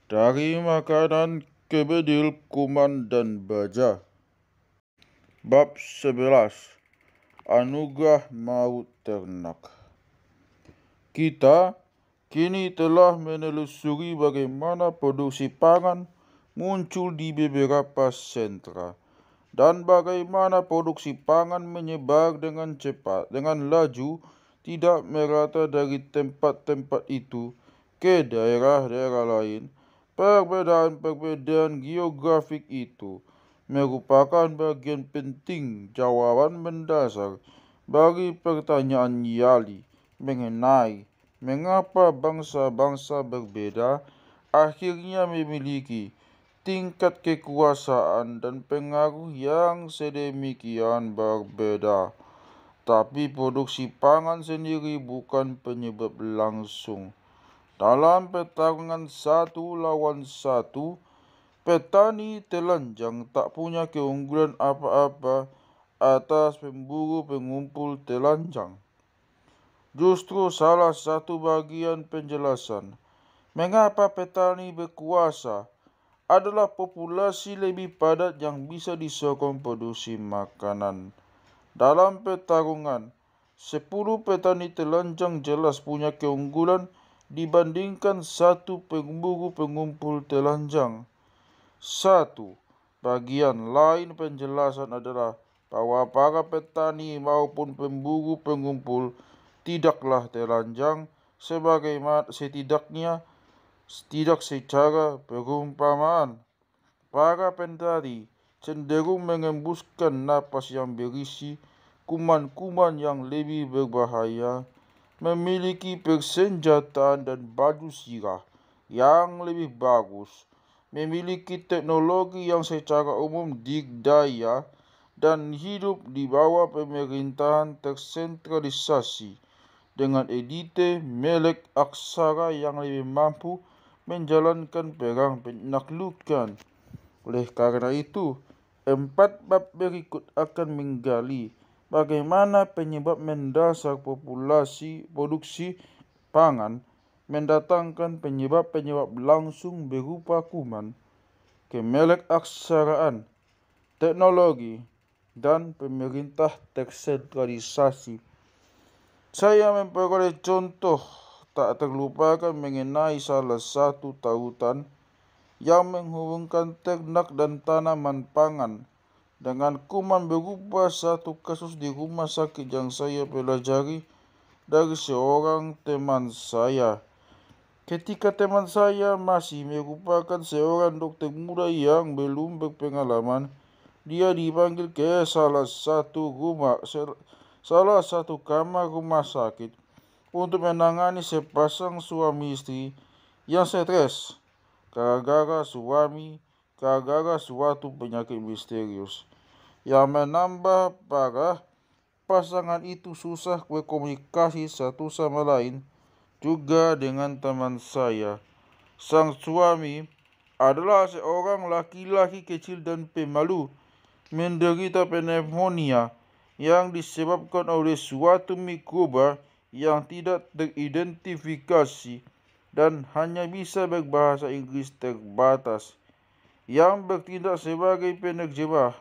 Dari makanan ke bedil, kuman, dan baja. Bab 11. Anugerah maut ternak. Kita kini telah menelusuri bagaimana produksi pangan muncul di beberapa sentra dan bagaimana produksi pangan menyebar dengan cepat, dengan laju, tidak merata dari tempat-tempat itu ke daerah-daerah lain. Perbedaan-perbedaan geografik itu merupakan bagian penting jawaban mendasar bagi pertanyaan Yali mengenai mengapa bangsa-bangsa berbeda akhirnya memiliki tingkat kekuasaan dan pengaruh yang sedemikian berbeda. Tapi produksi pangan sendiri bukan penyebab langsung. Dalam pertarungan satu lawan satu, petani telanjang tak punya keunggulan apa-apa atas pemburu pengumpul telanjang. Justru salah satu bagian penjelasan mengapa petani berkuasa adalah populasi lebih padat yang bisa disokong produksi makanan. Dalam pertarungan, 10 petani telanjang jelas punya keunggulan dibandingkan satu pemburu pengumpul telanjang. Satu bagian lain penjelasan adalah bahwa para petani maupun pemburu pengumpul tidaklah telanjang tidak secara perumpamaan. Para petani cenderung mengembuskan napas yang berisi kuman-kuman yang lebih berbahaya, memiliki persenjataan dan baju sirah yang lebih bagus, memiliki teknologi yang secara umum dikdaya, dan hidup di bawah pemerintahan tersentralisasi dengan elite melek aksara yang lebih mampu menjalankan perang penaklukan. Oleh karena itu, 4 bab berikut akan menggali bagaimana penyebab mendasar produksi pangan mendatangkan penyebab-penyebab langsung berupa kuman, kemelek aksaraan, teknologi, dan pemerintah tersentralisasi. Saya memperoleh contoh tak terlupakan mengenai salah satu tautan yang menghubungkan ternak dan tanaman pangan dengan kuman berupa satu kasus di rumah sakit yang saya pelajari dari seorang teman saya. Ketika teman saya masih merupakan seorang dokter muda yang belum berpengalaman, dia dipanggil ke salah satu kamar rumah sakit untuk menangani sepasang suami istri yang stres gara-gara suatu penyakit misterius yang menambah parah. Pasangan itu susah berkomunikasi satu sama lain, juga dengan teman saya. Sang suami adalah seorang laki-laki kecil dan pemalu, menderita pneumonia yang disebabkan oleh suatu mikroba yang tidak teridentifikasi dan hanya bisa berbahasa Inggris terbatas. Yang bertindak sebagai penerjemah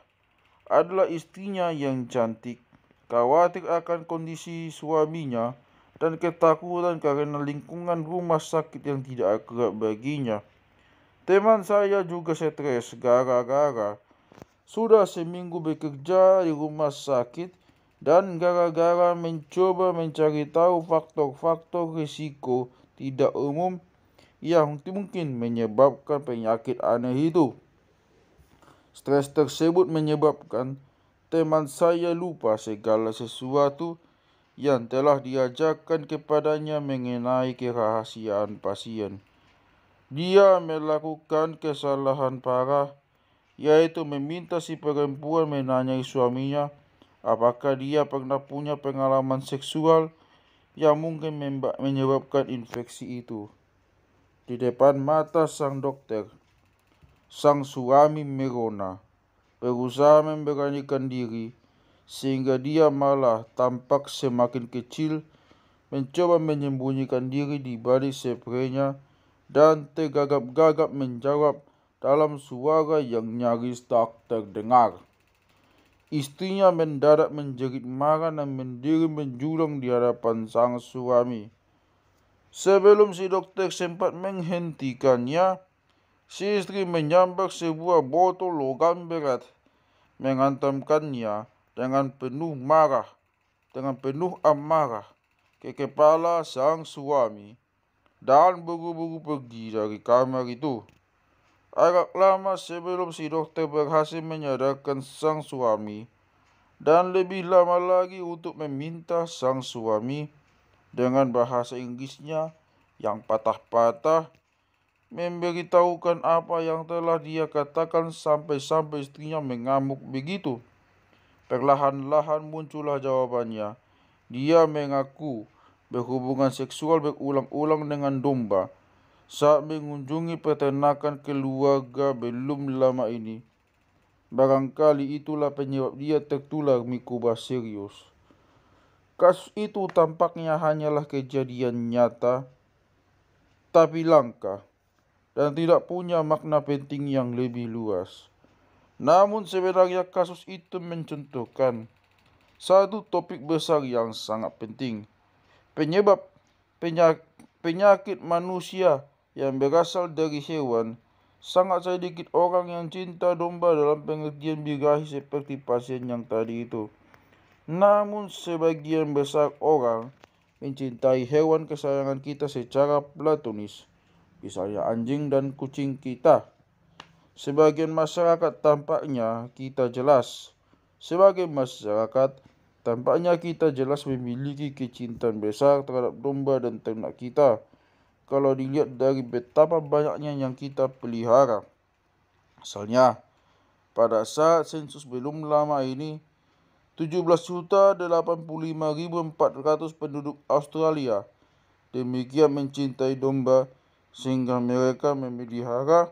adalah istrinya yang cantik, khawatir akan kondisi suaminya, dan ketakutan karena lingkungan rumah sakit yang tidak akrab baginya. Teman saya juga stres gara-gara sudah seminggu bekerja di rumah sakit dan gara-gara mencoba mencari tahu faktor-faktor risiko tidak umum yang mungkin menyebabkan penyakit aneh itu. Stres tersebut menyebabkan teman saya lupa segala sesuatu yang telah diajarkan kepadanya mengenai kerahasiaan pasien. Dia melakukan kesalahan parah, yaitu meminta si perempuan menanyai suaminya apakah dia pernah punya pengalaman seksual yang mungkin menyebabkan infeksi itu. Di depan mata sang dokter, sang suami merona, berusaha memberanikan diri, sehingga dia malah tampak semakin kecil, mencoba menyembunyikan diri di balik spraynya dan tergagap-gagap menjawab dalam suara yang nyaris tak terdengar. Istrinya mendadak menjerit marah dan berdiri menjulang di hadapan sang suami. Sebelum si dokter sempat menghentikannya, si istri menyambar sebuah botol logam berat, menghantamkannya dengan penuh amarah ke kepala sang suami dan buru-buru pergi dari kamar itu. Agak lama sebelum si dokter berhasil menyadarkan sang suami, dan lebih lama lagi untuk meminta sang suami dengan bahasa Inggrisnya yang patah-patah memberitahukan apa yang telah dia katakan sampai istrinya mengamuk begitu. Perlahan-lahan muncullah jawabannya. Dia mengaku berhubungan seksual berulang-ulang dengan domba saat mengunjungi peternakan keluarga belum lama ini. Barangkali itulah penyebab dia tertular mikoba serius. Kasus itu tampaknya hanyalah kejadian nyata, tapi langka, dan tidak punya makna penting yang lebih luas. Namun sebenarnya kasus itu mencontohkan satu topik besar yang sangat penting. Penyebab penyakit manusia yang berasal dari hewan. Sangat sedikit orang yang cinta domba dalam pengertian birahi seperti pasien yang tadi itu. Namun sebagian besar orang mencintai hewan kesayangan kita secara platonis, misalnya anjing dan kucing kita. Sebagai masyarakat tampaknya kita jelas memiliki kecintaan besar terhadap domba dan ternak kita. Kalau dilihat dari betapa banyaknya yang kita pelihara. Misalnya, pada saat sensus belum lama ini, 17.085.400 penduduk Australia demikian mencintai domba sehingga mereka memelihara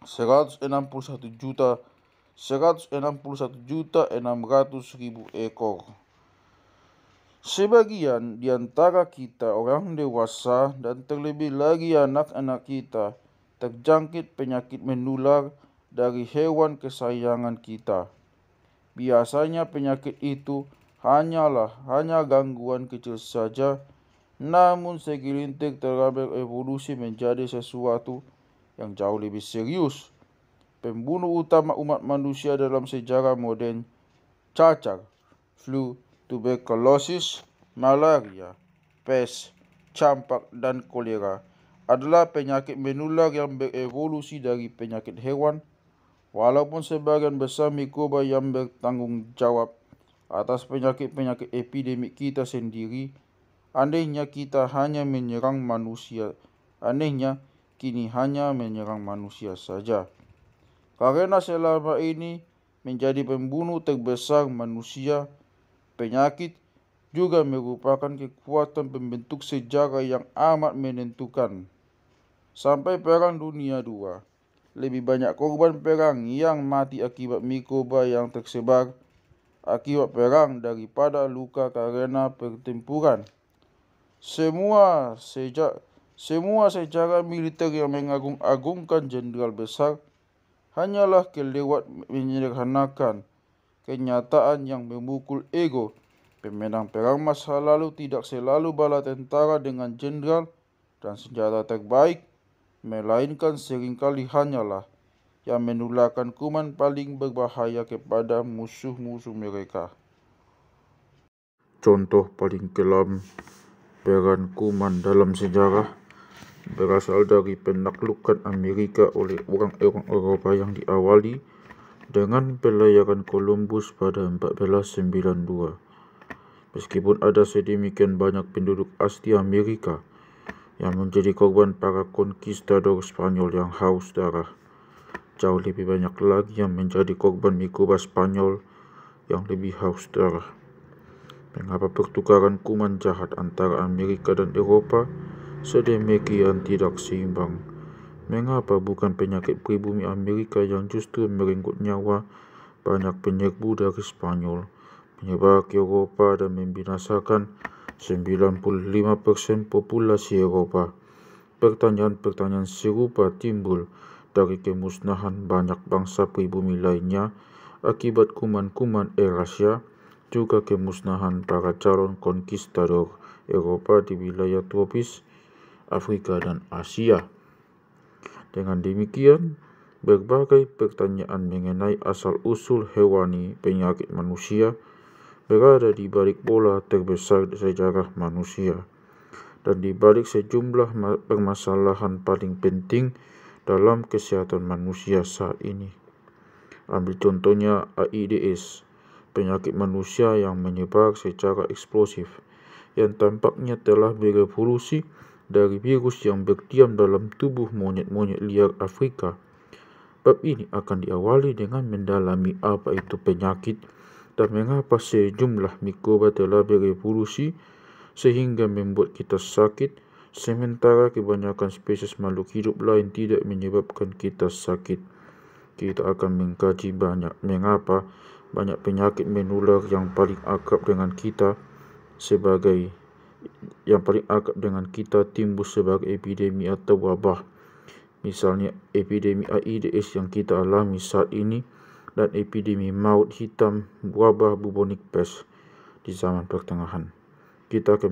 161.600.000 ekor. Sebagian di antara kita orang dewasa dan terlebih lagi anak-anak kita terjangkit penyakit menular dari hewan kesayangan kita. Biasanya penyakit itu hanya gangguan kecil saja, namun segelintir telah berevolusi menjadi sesuatu yang jauh lebih serius. Pembunuh utama umat manusia dalam sejarah modern, cacar, flu, tuberkulosis, malaria, pes, campak, dan kolera adalah penyakit menular yang berevolusi dari penyakit hewan. Walaupun sebagian besar mikoba yang bertanggung jawab atas penyakit-penyakit epidemik kita sendiri, anehnya kini hanya menyerang manusia saja. Karena selama ini menjadi pembunuh terbesar manusia, penyakit juga merupakan kekuatan pembentuk sejarah yang amat menentukan. Sampai Perang Dunia II, lebih banyak korban perang yang mati akibat mikoba yang tersebar akibat perang daripada luka karena pertempuran. Semua sejarah militer yang mengagung-agungkan jenderal besar hanyalah kelewat menyederhanakan kenyataan yang memukul ego. Pemenang perang masa lalu tidak selalu bala tentara dengan jenderal dan senjata terbaik, melainkan seringkali hanyalah yang menularkan kuman paling berbahaya kepada musuh-musuh mereka. Contoh paling kelam peran kuman dalam sejarah berasal dari penaklukan Amerika oleh orang-orang Eropa yang diawali dengan pelayaran Columbus pada 1492. Meskipun ada sedemikian banyak penduduk asli Amerika yang menjadi korban para konkistador Spanyol yang haus darah, jauh lebih banyak lagi yang menjadi korban mikoba Spanyol yang lebih haus darah. Mengapa pertukaran kuman jahat antara Amerika dan Eropa sedemikian tidak seimbang? Mengapa bukan penyakit pribumi Amerika yang justru merenggut nyawa banyak penyerbu dari Spanyol, menyebar ke Eropa dan membinasakan 95% populasi Eropa? Pertanyaan-pertanyaan serupa timbul dari kemusnahan banyak bangsa pribumi lainnya akibat kuman-kuman Eurasia, juga kemusnahan para calon konkistador Eropa di wilayah tropis, Afrika, dan Asia. Dengan demikian, berbagai pertanyaan mengenai asal-usul hewani penyakit manusia berada di balik bola terbesar sejarah manusia dan di balik sejumlah permasalahan paling penting dalam kesehatan manusia saat ini. Ambil contohnya AIDS, penyakit manusia yang menyebar secara eksplosif, yang tampaknya telah berevolusi dari virus yang berdiam dalam tubuh monyet-monyet liar Afrika. Bab ini akan diawali dengan mendalami apa itu penyakit dan mengapa sejumlah mikroba telah berevolusi sehingga membuat kita sakit, sementara kebanyakan spesies makhluk hidup lain tidak menyebabkan kita sakit. Kita akan mengkaji mengapa banyak penyakit menular yang paling akrab dengan kita timbul sebagai epidemi atau wabah. Misalnya epidemi AIDS yang kita alami saat ini dan epidemi maut hitam wabah bubonic pest di zaman pertengahan. Kita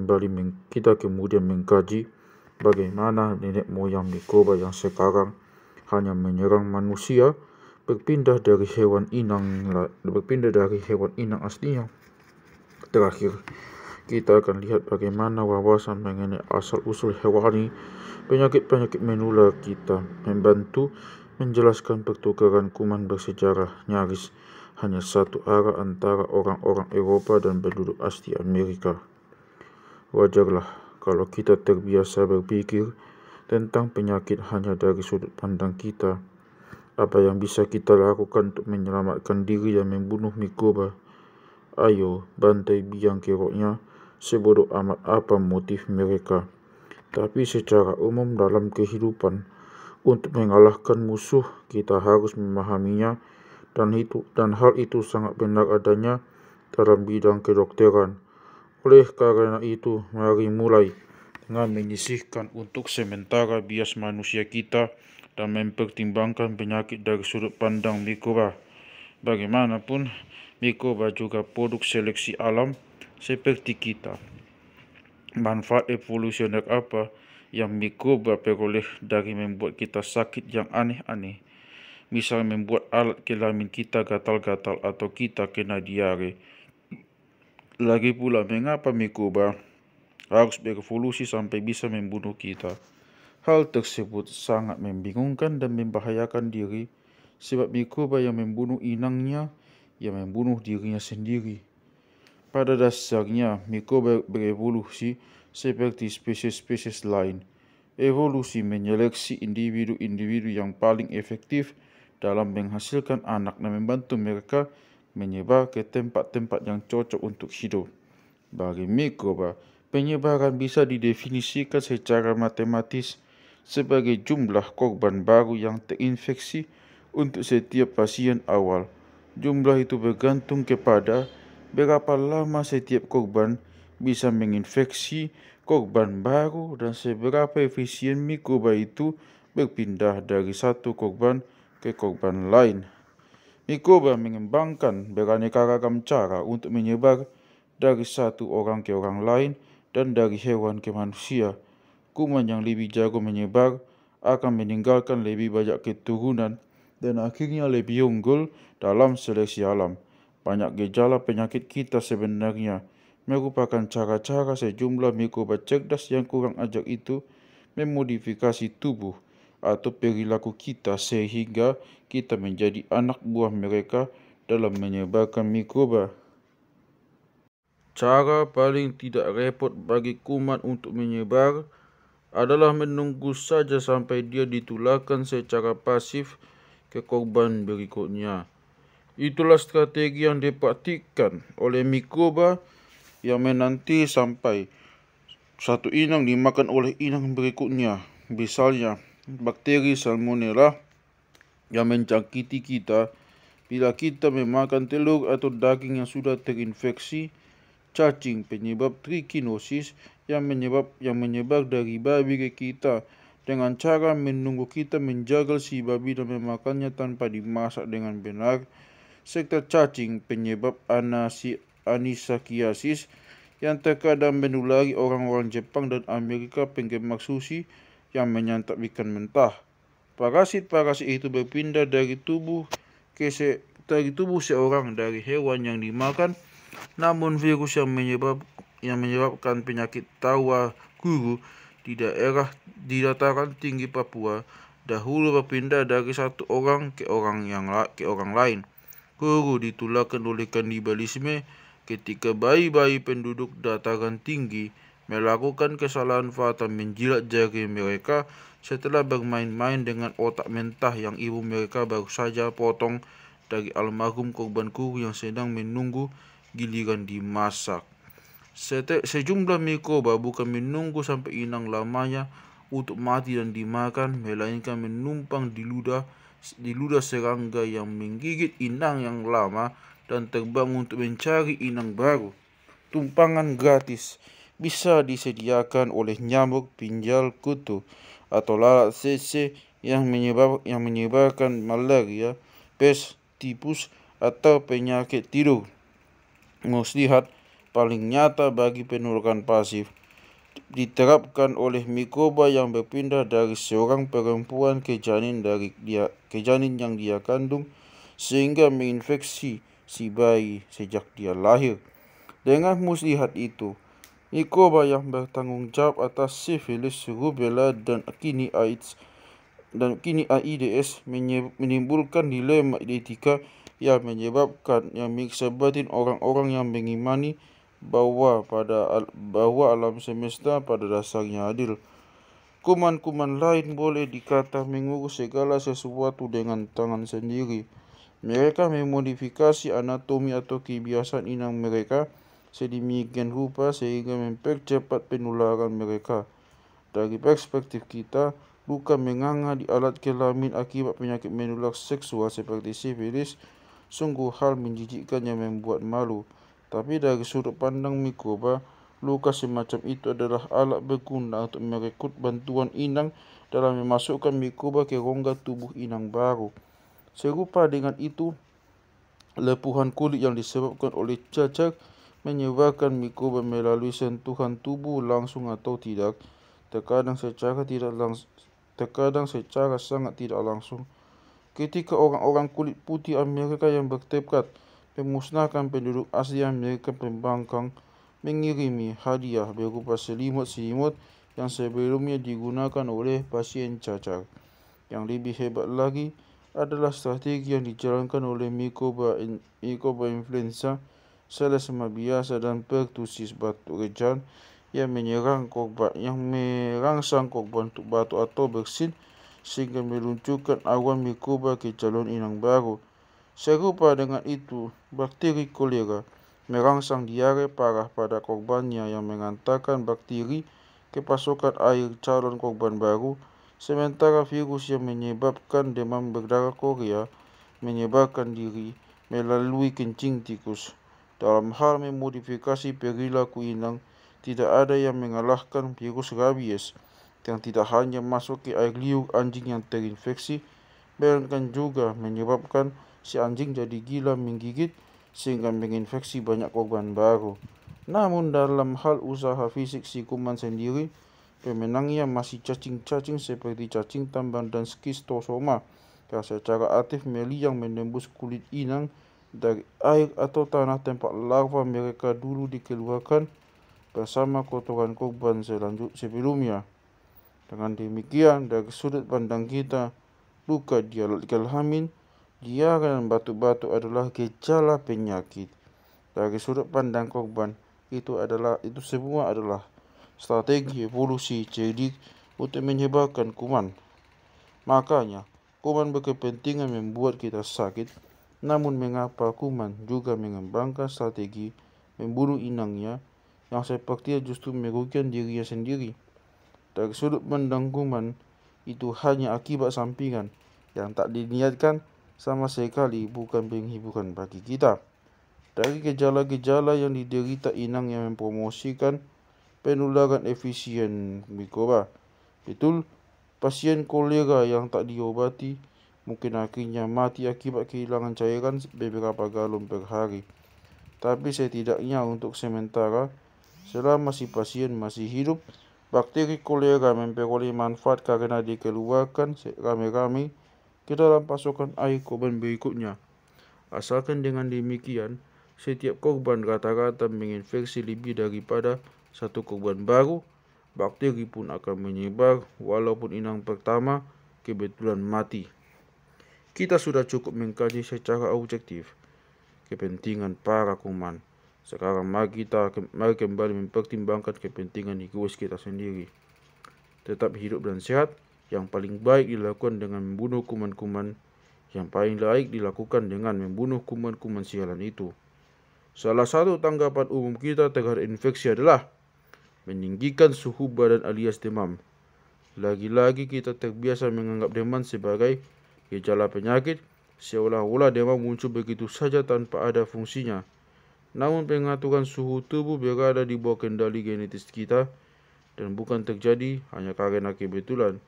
kemudian mengkaji bagaimana nenek moyang mikroba yang sekarang hanya menyerang manusia berpindah dari hewan inang aslinya. Terakhir, kita akan lihat bagaimana wawasan mengenai asal-usul hewani penyakit-penyakit menular kita membantu menjelaskan pertukaran kuman bersejarah nyaris hanya satu arah antara orang-orang Eropa dan penduduk asli Amerika. Wajarlah kalau kita terbiasa berpikir tentang penyakit hanya dari sudut pandang kita. Apa yang bisa kita lakukan untuk menyelamatkan diri dan membunuh mikroba? Ayo bantai biang keroknya, sebodoh amat apa motif mereka. Tapi secara umum dalam kehidupan, untuk mengalahkan musuh kita harus memahaminya, dan hal itu sangat benar adanya dalam bidang kedokteran. Oleh karena itu, mari mulai dengan menyisihkan untuk sementara bias manusia kita dan mempertimbangkan penyakit dari sudut pandang mikroba. Bagaimanapun, mikroba juga produk seleksi alam seperti kita. Manfaat evolusioner apa yang mikroba peroleh dari membuat kita sakit yang aneh-aneh? Misal membuat alat kelamin kita gatal-gatal atau kita kena diare. Lagi pula, mengapa mikroba harus berevolusi sampai bisa membunuh kita? Hal tersebut sangat membingungkan dan membahayakan diri, sebab mikroba yang membunuh inangnya, yang membunuh dirinya sendiri. Pada dasarnya, mikroba berevolusi seperti spesies-spesies lain. Evolusi menyeleksi individu-individu yang paling efektif dalam menghasilkan anak dan membantu mereka menyebar ke tempat-tempat yang cocok untuk hidup. Bagi mikroba, penyebaran bisa didefinisikan secara matematis sebagai jumlah korban baru yang terinfeksi untuk setiap pasien awal. Jumlah itu bergantung kepada berapa lama setiap korban bisa menginfeksi korban baru dan seberapa efisien mikroba itu berpindah dari satu korban ke korban lain. Mikroba mengembangkan beraneka ragam cara untuk menyebar dari satu orang ke orang lain dan dari hewan ke manusia. Kuman yang lebih jago menyebar akan meninggalkan lebih banyak keturunan dan akhirnya lebih unggul dalam seleksi alam. Banyak gejala penyakit kita sebenarnya merupakan cara-cara sejumlah mikroba cerdas yang kurang ajar itu memodifikasi tubuh atau perilaku kita sehingga kita menjadi anak buah mereka dalam menyebarkan mikroba. Cara paling tidak repot bagi kuman untuk menyebar adalah menunggu saja sampai dia ditularkan secara pasif ke korban berikutnya. Itulah strategi yang dipraktikkan oleh mikroba yang menanti sampai satu inang dimakan oleh inang berikutnya. Misalnya, bakteri Salmonella yang menjangkiti kita bila kita memakan telur atau daging yang sudah terinfeksi, cacing penyebab trikinosis yang menyebar dari babi ke kita, dengan cara menunggu kita menjaga si babi dan memakannya tanpa dimasak dengan benar, serta cacing penyebab anisakiasis yang terkadang menulari orang-orang Jepang dan Amerika penggemar sushi yang menyantap ikan mentah. Parasit-parasit itu berpindah dari tubuh seorang dari hewan yang dimakan, namun virus yang menyebabkan penyakit tawa guru di dataran tinggi Papua dahulu berpindah dari satu orang ke orang lain. Guru ditularkan oleh kanibalisme ketika bayi-bayi penduduk dataran tinggi melakukan kesalahan fatal menjilat jari mereka setelah bermain-main dengan otak mentah yang ibu mereka baru saja potong dari almarhum korban guru yang sedang menunggu giliran dimasak. Sejumlah mikroba bukan menunggu sampai inang lamanya untuk mati dan dimakan, melainkan menumpang di ludah serangga yang menggigit inang yang lama dan terbang untuk mencari inang baru. Tumpangan gratis bisa disediakan oleh nyamuk pinjal kutu atau lalat tsetse yang menyebarkan malaria, pes, tipus, atau penyakit tidur. Muslihat paling nyata bagi penularan pasif diterapkan oleh mikroba yang berpindah dari seorang perempuan ke janin yang dia kandung sehingga menginfeksi si bayi sejak dia lahir. Dengan muslihat itu, mikroba yang bertanggung jawab atas sifilis, rubella, dan kini AIDS menimbulkan dilema etika yang menyebatin orang-orang yang mengimani bahwa alam semesta pada dasarnya adil. Kuman-kuman lain boleh dikata mengurus segala sesuatu dengan tangan sendiri. Mereka memodifikasi anatomi atau kebiasaan inang mereka sedemikian rupa sehingga mempercepat penularan mereka. Dari perspektif kita, luka menganga di alat kelamin akibat penyakit menular seksual seperti sifilis sungguh hal menjijikkan yang membuat malu. Tapi dari sudut pandang mikroba, luka semacam itu adalah alat berguna untuk merekrut bantuan inang dalam memasukkan mikroba ke rongga tubuh inang baru. Serupa dengan itu, lepuhan kulit yang disebabkan oleh cacar menyebarkan mikroba melalui sentuhan tubuh langsung atau tidak, terkadang secara sangat tidak langsung. Ketika orang-orang kulit putih Amerika yang bertekad memusnahkan penduduk asli Amerika pembangkang mengirimi hadiah berupa selimut-selimut yang sebelumnya digunakan oleh pasien cacar. Yang lebih hebat lagi adalah strategi yang dijalankan oleh mikroba influenza, selesema biasa, dan pertussis batuk rejan yang merangsang korban untuk batuk atau bersin sehingga meluncurkan awan mikroba ke calon inang baru. Serupa dengan itu, bakteri kolera merangsang diare parah pada korbannya yang mengantarkan bakteri ke pasokan air calon korban baru, sementara virus yang menyebabkan demam berdarah Korea menyebarkan diri melalui kencing tikus. Dalam hal memodifikasi perilaku inang, tidak ada yang mengalahkan virus rabies yang tidak hanya masuk ke air liur anjing yang terinfeksi, melainkan juga menyebabkan si anjing jadi gila menggigit sehingga menginfeksi banyak korban baru. Namun dalam hal usaha fisik si kuman sendiri, pemenangnya masih cacing-cacing seperti cacing tambang dan schistosoma yang secara aktif meliang menembus kulit inang dari air atau tanah tempat larva mereka dulu dikeluarkan bersama kotoran korban sebelumnya. Dengan demikian, dari sudut pandang kita, luka di alat kelamin, diare dan batuk-batuk adalah gejala penyakit. Dari sudut pandang korban, itu semua adalah strategi evolusi cerdik untuk menyebarkan kuman. Makanya, kuman berkepentingan membuat kita sakit. Namun mengapa kuman juga mengembangkan strategi membunuh inangnya yang sepertinya justru merugikan dirinya sendiri? Dari sudut pandang kuman, itu hanya akibat sampingan yang tak diniatkan sama sekali, bukan penghiburan bagi kita. Dari gejala-gejala yang diderita inang yang mempromosikan penularan efisien mikroba. Betul, Pasien kolera yang tak diobati mungkin akhirnya mati akibat kehilangan cairan beberapa galon per hari. Tapi setidaknya untuk sementara, selama si pasien masih hidup, bakteri kolera memperoleh manfaat karena dikeluarkan rame-rame ke dalam pasokan air korban berikutnya. Asalkan dengan demikian, setiap korban rata-rata menginfeksi lebih daripada satu korban baru, bakteri pun akan menyebar walaupun inang pertama kebetulan mati. Kita sudah cukup mengkaji secara objektif kepentingan para kuman. Sekarang mari kembali mempertimbangkan kepentingan egois kita sendiri. Tetap hidup dan sehat, yang paling baik dilakukan dengan membunuh kuman-kuman, yang paling baik dilakukan dengan membunuh kuman-kuman sialan itu. Salah satu tanggapan umum kita terhadap infeksi adalah meninggikan suhu badan alias demam. Lagi-lagi kita terbiasa menganggap demam sebagai gejala penyakit, seolah-olah demam muncul begitu saja tanpa ada fungsinya. Namun pengaturan suhu tubuh berada di bawah kendali genetis kita dan bukan terjadi hanya karena kebetulan.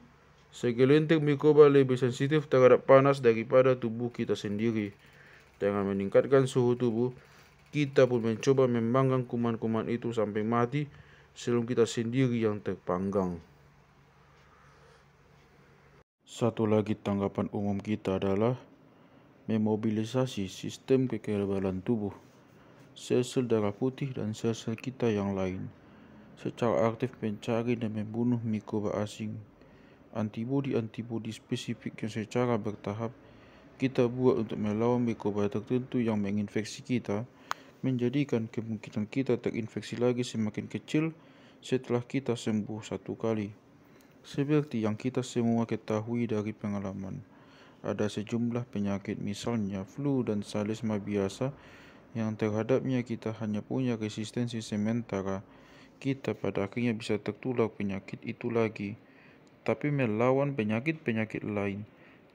Segelintir mikroba lebih sensitif terhadap panas daripada tubuh kita sendiri. Dengan meningkatkan suhu tubuh, kita pun mencoba memanggang kuman-kuman itu sampai mati sebelum kita sendiri yang terpanggang. Satu lagi tanggapan umum kita adalah memobilisasi sistem kekebalan tubuh, sel-sel darah putih dan sel-sel kita yang lain, secara aktif mencari dan membunuh mikroba asing. Antibodi-antibodi spesifik yang secara bertahap kita buat untuk melawan mikroba tertentu yang menginfeksi kita, menjadikan kemungkinan kita terinfeksi lagi semakin kecil setelah kita sembuh satu kali. Seperti yang kita semua ketahui dari pengalaman, ada sejumlah penyakit misalnya flu dan salesma biasa yang terhadapnya kita hanya punya resistensi sementara. Kita pada akhirnya bisa tertular penyakit itu lagi. Tapi melawan penyakit-penyakit lain,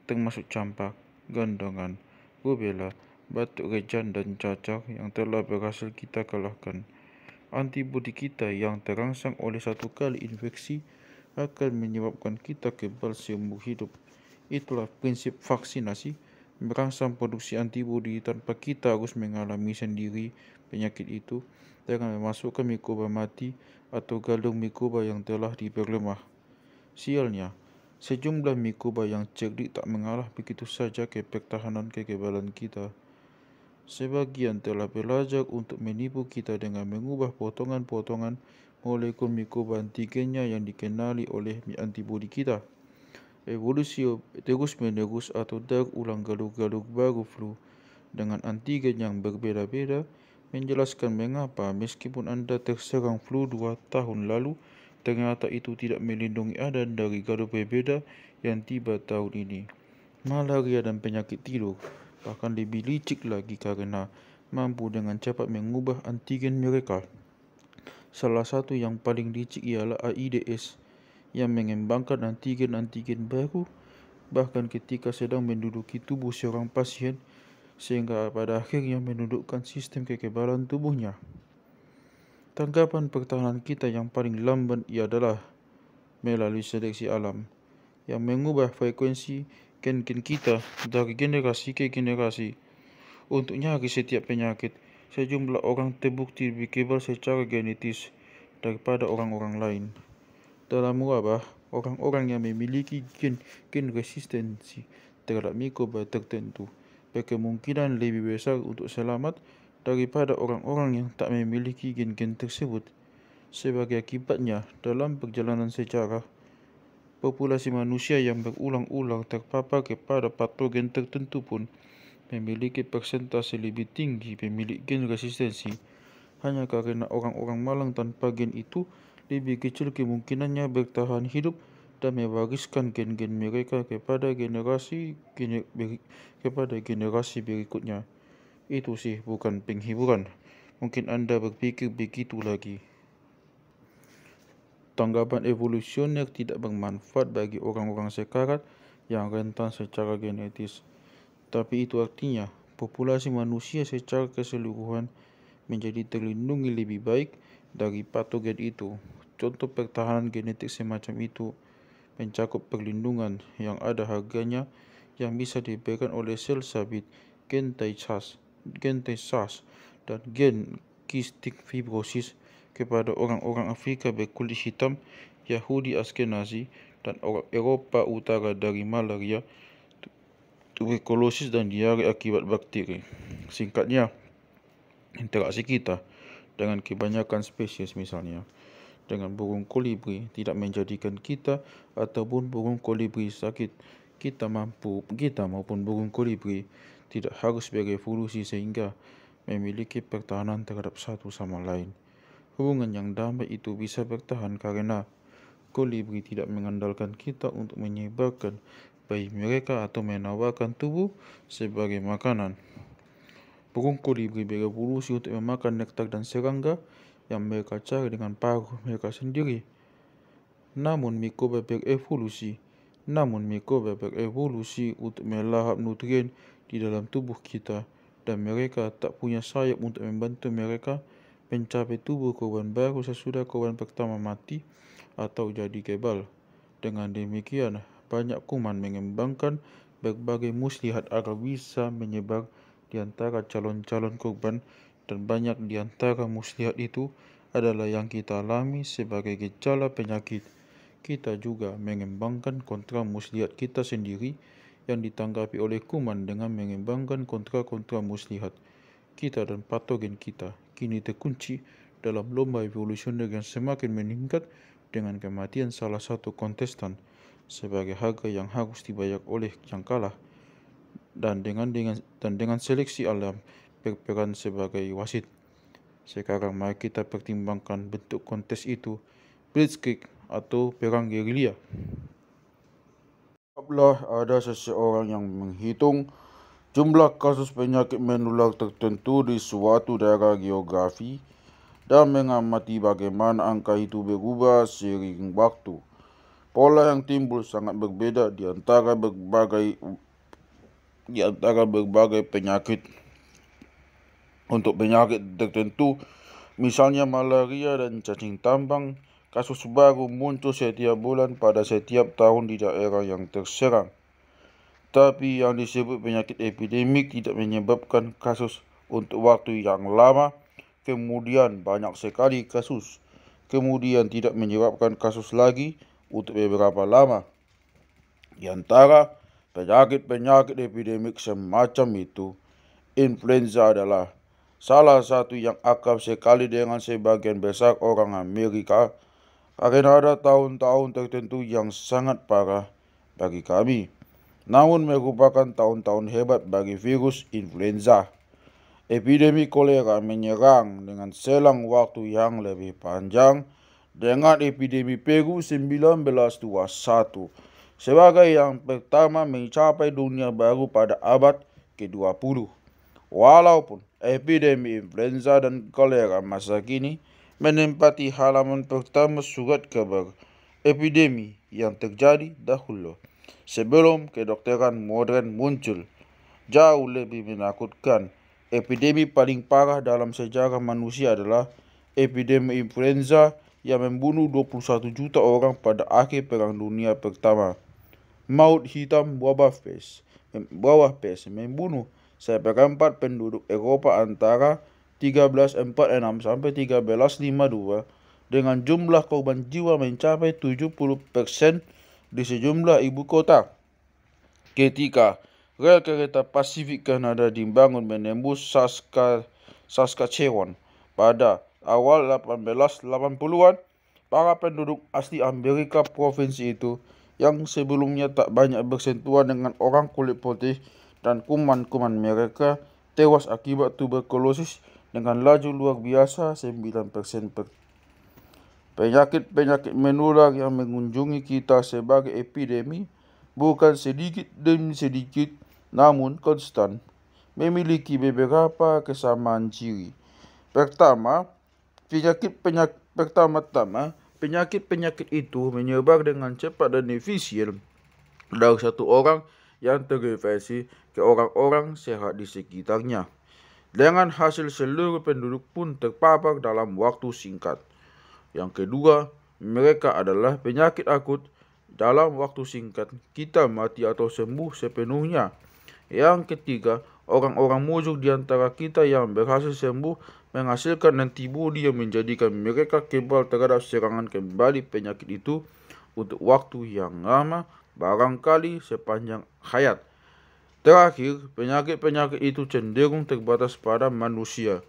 termasuk campak, gondongan, rubella, batuk rejan dan cacar yang telah berhasil kita kalahkan, antibodi kita yang terangsang oleh satu kali infeksi akan menyebabkan kita kebal seumur hidup. Itulah prinsip vaksinasi, merangsang produksi antibodi tanpa kita harus mengalami sendiri penyakit itu dengan memasukkan mikroba mati atau galung mikroba yang telah diperlemah. Sialnya, sejumlah mikroba yang cerdik tak mengalah begitu saja ke pertahanan kekebalan kita. Sebagian telah belajar untuk menipu kita dengan mengubah potongan-potongan molekul mikroba antigennya yang dikenali oleh antibodi kita. Evolusi terus-menerus atau daur ulang galur-galur baru flu dengan antigen yang berbeda-beda menjelaskan mengapa meskipun Anda terserang flu 2 tahun lalu, ternyata itu tidak melindungi Anda dari galur berbeda yang tiba tahun ini. Malaria dan penyakit tidur bahkan lebih licik lagi karena mampu dengan cepat mengubah antigen mereka. Salah satu yang paling licik ialah AIDS yang mengembangkan antigen-antigen baru bahkan ketika sedang menduduki tubuh seorang pasien, sehingga pada akhirnya menundukkan sistem kekebalan tubuhnya. Tanggapan pertahanan kita yang paling lambat ialah melalui seleksi alam, yang mengubah frekuensi gen-gen kita dari generasi ke generasi. Untuk nyari setiap penyakit, sejumlah orang terbukti lebih kebal secara genetis daripada orang-orang lain. Dalam wabah, orang-orang yang memiliki gen resistensi terhadap mikroba tertentu berkemungkinan lebih besar untuk selamat daripada orang-orang yang tak memiliki gen-gen tersebut. Sebagai akibatnya, dalam perjalanan sejarah, populasi manusia yang berulang-ulang terpapar kepada patogen tertentu pun memiliki persentase lebih tinggi pemilik gen resistensi, hanya karena orang-orang malang tanpa gen itu lebih kecil kemungkinannya bertahan hidup dan mewariskan gen-gen mereka kepada generasi berikutnya. Itu sih bukan penghiburan. Mungkin Anda berpikir begitu lagi. Tanggapan evolusioner tidak bermanfaat bagi orang-orang sekarat yang rentan secara genetis. Tapi itu artinya populasi manusia secara keseluruhan menjadi terlindungi lebih baik dari patogen itu. Contoh pertahanan genetik semacam itu mencakup perlindungan yang ada harganya yang bisa diberikan oleh sel sabit, gen SARS, dan gen cystic fibrosis kepada orang-orang Afrika berkulit hitam, Yahudi Askenazi, dan orang Eropa Utara dari malaria, tuberkulosis, dan diare akibat bakteri. Singkatnya, interaksi kita dengan kebanyakan spesies, misalnya dengan burung kolibri, tidak menjadikan kita ataupun burung kolibri sakit. Kita maupun burung kolibri tidak harus berevolusi sehingga memiliki pertahanan terhadap satu sama lain. Hubungan yang damai itu bisa bertahan karena kolibri tidak mengandalkan kita untuk menyebarkan bayi mereka atau menawarkan tubuh sebagai makanan. Burung kolibri berevolusi untuk memakan nektar dan serangga yang mereka cari dengan paruh mereka sendiri. Namun mikroba berevolusi untuk melahap nutrien di dalam tubuh kita, dan mereka tak punya sayap untuk membantu mereka mencapai tubuh korban baru sesudah korban pertama mati atau jadi kebal. Dengan demikian, banyak kuman mengembangkan berbagai muslihat agar bisa menyebar di antara calon-calon korban, dan banyak di antara muslihat itu adalah yang kita alami sebagai gejala penyakit. Kita juga mengembangkan kontra muslihat kita sendiri yang ditanggapi oleh kuman dengan mengembangkan kontra muslihat kita, dan patogen kita kini terkunci dalam lomba evolusioner yang semakin meningkat dengan kematian salah satu kontestan sebagai harga yang harus dibayar oleh yang kalah, dan dengan seleksi alam berperan sebagai wasit. Sekarang mari kita pertimbangkan bentuk kontes itu, blitzkrieg atau perang gerilya. Apabila ada seseorang yang menghitung jumlah kasus penyakit menular tertentu di suatu daerah geografi dan mengamati bagaimana angka itu berubah seiring waktu. Pola yang timbul sangat berbeda di antara berbagai penyakit. Untuk penyakit tertentu, misalnya malaria dan cacing tambang, kasus baru muncul setiap bulan pada setiap tahun di daerah yang terserang. Tapi yang disebut penyakit epidemik tidak menyebabkan kasus untuk waktu yang lama, kemudian banyak sekali kasus, kemudian tidak menyebabkan kasus lagi untuk beberapa lama. Di antara penyakit epidemik semacam itu, influenza adalah salah satu yang akrab sekali dengan sebagian besar orang Amerika karena ada tahun-tahun tertentu yang sangat parah bagi kami, namun merupakan tahun-tahun hebat bagi virus influenza. Epidemi kolera menyerang dengan selang waktu yang lebih panjang dengan epidemi Peru 1921 sebagai yang pertama mencapai dunia baru pada abad ke-20. Walaupun epidemi influenza dan kolera masa kini menempati halaman pertama surat kabar epidemi yang terjadi dahulu, sebelum kedokteran modern muncul, jauh lebih menakutkan. Epidemi paling parah dalam sejarah manusia adalah epidemi influenza yang membunuh 21 juta orang pada akhir Perang Dunia Pertama. Maut hitam wabah pes membunuh seperempat penduduk Eropa antara 1346 sampai 1352 dengan jumlah korban jiwa mencapai 70% di sejumlah ibu kota. Ketika rel kereta Pasifik Kanada dibangun menembus Saskatchewan pada awal 1880-an, para penduduk asli Amerika provinsi itu yang sebelumnya tak banyak bersentuhan dengan orang kulit putih dan kuman-kuman mereka tewas akibat tuberkulosis dengan laju luar biasa 9%. Penyakit-penyakit menular yang mengunjungi kita sebagai epidemi bukan sedikit demi sedikit, namun konstan, memiliki beberapa kesamaan ciri. Penyakit-penyakit itu menyebar dengan cepat dan efisien dari satu orang yang terinfeksi ke orang-orang sehat di sekitarnya, dengan hasil seluruh penduduk pun terpapar dalam waktu singkat. Yang kedua, mereka adalah penyakit akut dalam waktu singkat kita mati atau sembuh sepenuhnya. Yang ketiga, orang-orang mujuk di antara kita yang berhasil sembuh menghasilkan antibodi yang menjadikan mereka kebal terhadap serangan kembali penyakit itu untuk waktu yang lama, barangkali sepanjang hayat. Terakhir, penyakit-penyakit itu cenderung terbatas pada manusia.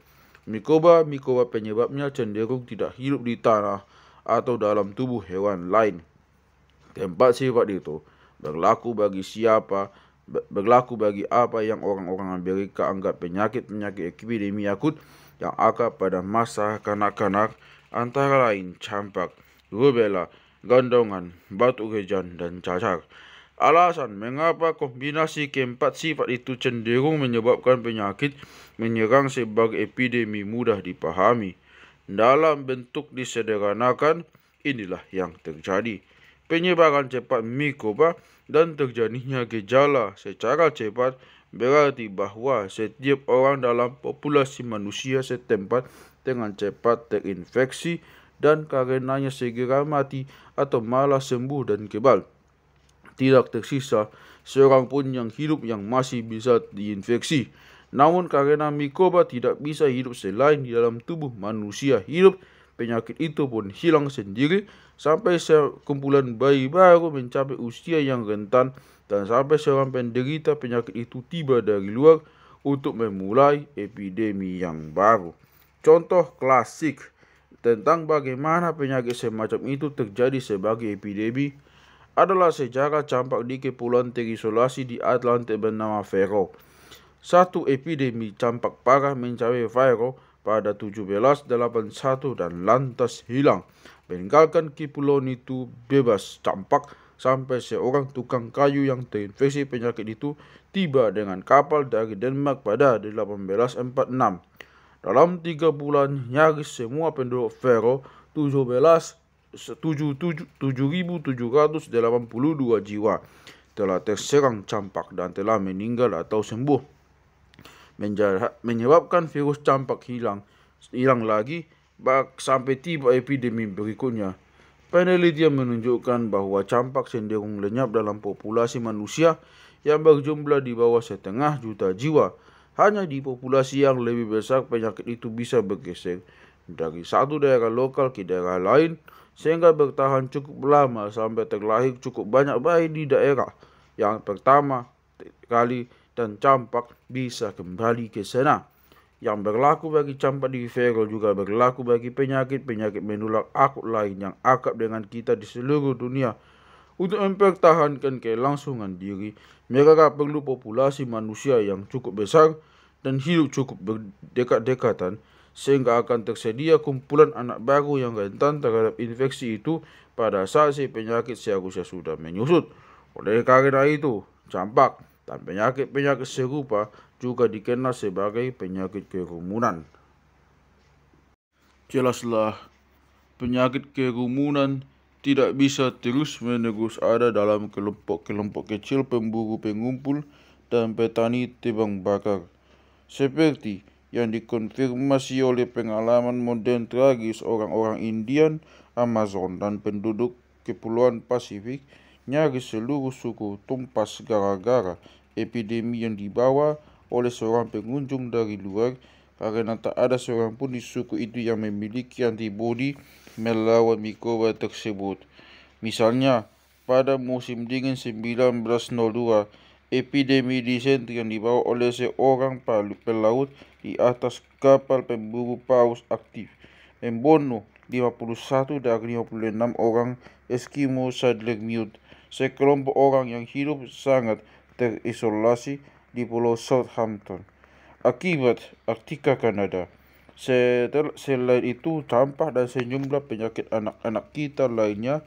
Mikoba-mikoba penyebabnya cenderung tidak hidup di tanah atau dalam tubuh hewan lain. Keempat sifat itu berlaku bagi apa yang orang-orang Amerika anggap penyakit-penyakit epidemi akut yang akut pada masa kanak-kanak, antara lain campak, rubella, gondongan, batuk hujan, dan cacar. Alasan mengapa kombinasi keempat sifat itu cenderung menyebabkan penyakit menyerang sebagai epidemi mudah dipahami. Dalam bentuk disederhanakan, inilah yang terjadi. Penyebaran cepat mikoba dan terjadinya gejala secara cepat berarti bahwa setiap orang dalam populasi manusia setempat dengan cepat terinfeksi dan karenanya segera mati atau malah sembuh dan kebal. Tidak tersisa seorang pun yang hidup yang masih bisa diinfeksi. Namun karena mikoba tidak bisa hidup selain di dalam tubuh manusia hidup, penyakit itu pun hilang sendiri sampai sekumpulan bayi baru mencapai usia yang rentan dan sampai seorang penderita penyakit itu tiba dari luar untuk memulai epidemi yang baru. Contoh klasik tentang bagaimana penyakit semacam itu terjadi sebagai epidemi adalah sejarah campak di kepulauan terisolasi di Atlantik bernama Faroe. Satu epidemi campak parah mencapai Faroe pada 1781 dan lantas hilang, meninggalkan kepulauan itu bebas campak sampai seorang tukang kayu yang terinfeksi penyakit itu tiba dengan kapal dari Denmark pada 1846. Dalam 3 bulan, nyaris semua penduduk Faroe 7.782 jiwa telah terserang campak dan telah meninggal atau sembuh. Menyebabkan virus campak hilang lagi sampai tiba epidemi berikutnya. Penelitian menunjukkan bahwa campak cenderung lenyap dalam populasi manusia yang berjumlah di bawah 1,5 juta jiwa. Hanya di populasi yang lebih besar penyakit itu bisa bergeser dari satu daerah lokal ke daerah lain, sehingga bertahan cukup lama sampai terlahir cukup banyak bayi di daerah yang pertama kali dan campak bisa kembali ke sana. Yang berlaku bagi campak di Faroe juga berlaku bagi penyakit-penyakit menular akut lain yang akrab dengan kita di seluruh dunia. Untuk mempertahankan kelangsungan diri, mereka perlu populasi manusia yang cukup besar dan hidup cukup berdekat-dekatan, sehingga akan tersedia kumpulan anak baru yang rentan terhadap infeksi itu pada saat si penyakit seharusnya sudah menyusut. Oleh karena itu, campak dan penyakit-penyakit serupa juga dikenal sebagai penyakit kerumunan. Jelaslah, penyakit kerumunan tidak bisa terus-menerus ada dalam kelompok-kelompok kecil pemburu pengumpul dan petani tebang bakar, seperti yang dikonfirmasi oleh pengalaman modern tragis orang-orang Indian, Amazon, dan penduduk kepulauan Pasifik. Nyaris seluruh suku tumpas gara-gara epidemi yang dibawa oleh seorang pengunjung dari luar, karena tak ada seorang pun di suku itu yang memiliki antibodi melawan mikoba tersebut. Misalnya, pada musim dingin 1902, epidemi disentri yang dibawa oleh seorang pelaut di atas kapal pemburu paus aktif membunuh 51 dari 56 orang Eskimo Saddle-Mute, sekelompok orang yang hidup sangat terisolasi di Pulau Southampton. Akibat Arktika Kanada. Selain itu, campak dan sejumlah penyakit anak-anak kita lainnya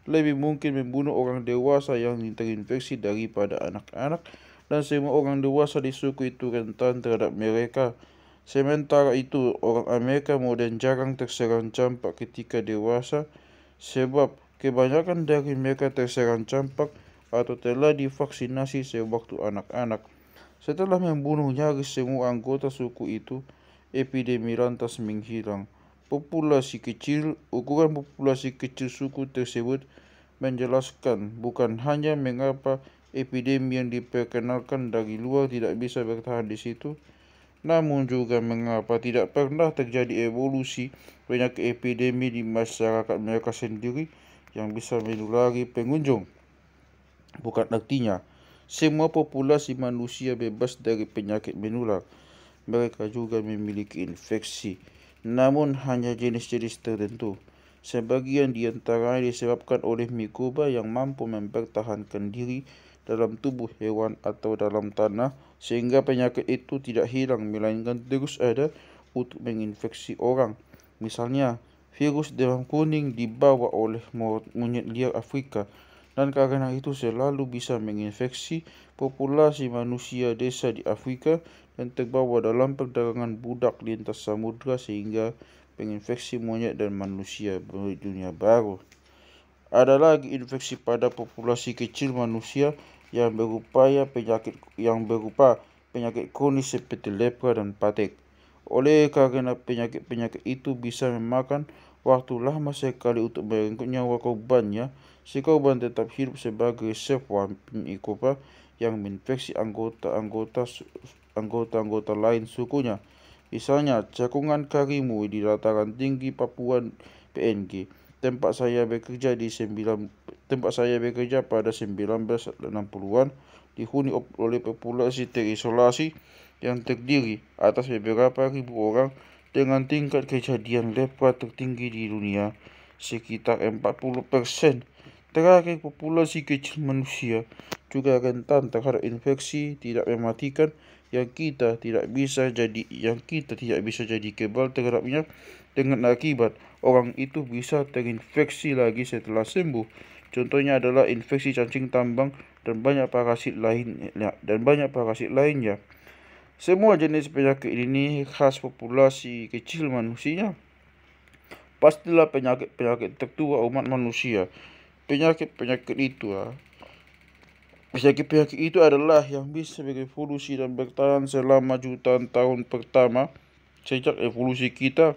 lebih mungkin membunuh orang dewasa yang terinfeksi daripada anak-anak, dan semua orang dewasa di suku itu rentan terhadap mereka. Sementara itu, orang Amerika modern jarang terserang campak ketika dewasa, sebab kebanyakan dari mereka terserang campak atau telah divaksinasi sewaktu anak-anak. Setelah membunuh nyaris semua anggota suku itu, epidemi lantas menghilang. Ukuran populasi kecil suku tersebut menjelaskan bukan hanya mengapa epidemi yang diperkenalkan dari luar tidak bisa bertahan di situ, namun juga mengapa tidak pernah terjadi evolusi penyakit epidemi di masyarakat mereka sendiri yang bisa menulari pengunjung. Bukan artinya semua populasi manusia bebas dari penyakit menular. Mereka juga memiliki infeksi, namun hanya jenis-jenis tertentu. Sebagian di antaranya disebabkan oleh mikroba yang mampu mempertahankan diri dalam tubuh hewan atau dalam tanah, sehingga penyakit itu tidak hilang melainkan terus ada untuk menginfeksi orang. Misalnya, virus demam kuning dibawa oleh monyet liar Afrika, dan karena itu selalu bisa menginfeksi populasi manusia desa di Afrika dan terbawa dalam perdagangan budak lintas samudra sehingga menginfeksi monyet dan manusia dunia baru. Ada lagi infeksi pada populasi kecil manusia yang berupa penyakit kronis seperti lepra dan patek. Oleh karena penyakit-penyakit itu bisa memakan waktu lama sekali untuk merenggut nyawa korbannya, si korban tetap hidup sebagai reservoir mikroba yang menginfeksi anggota lain sukunya. Misalnya, cakungan karimu di dataran tinggi Papua PNG, tempat saya bekerja pada 1960-an, dihuni oleh populasi terisolasi yang terdiri atas beberapa ribu orang dengan tingkat kejadian lepra tertinggi di dunia, sekitar 40%. Terakhir, populasi kecil manusia juga rentan terhadap infeksi tidak mematikan yang kita tidak bisa jadi kebal terhadapnya, dengan akibat orang itu bisa terinfeksi lagi setelah sembuh. Contohnya adalah infeksi cacing tambang dan banyak parasit lainnya. Semua jenis penyakit ini khas populasi kecil manusia. Pastilah penyakit tertua umat manusia. Penyakit-penyakit itu adalah yang bisa berevolusi dan bertahan selama jutaan tahun pertama sejak evolusi kita,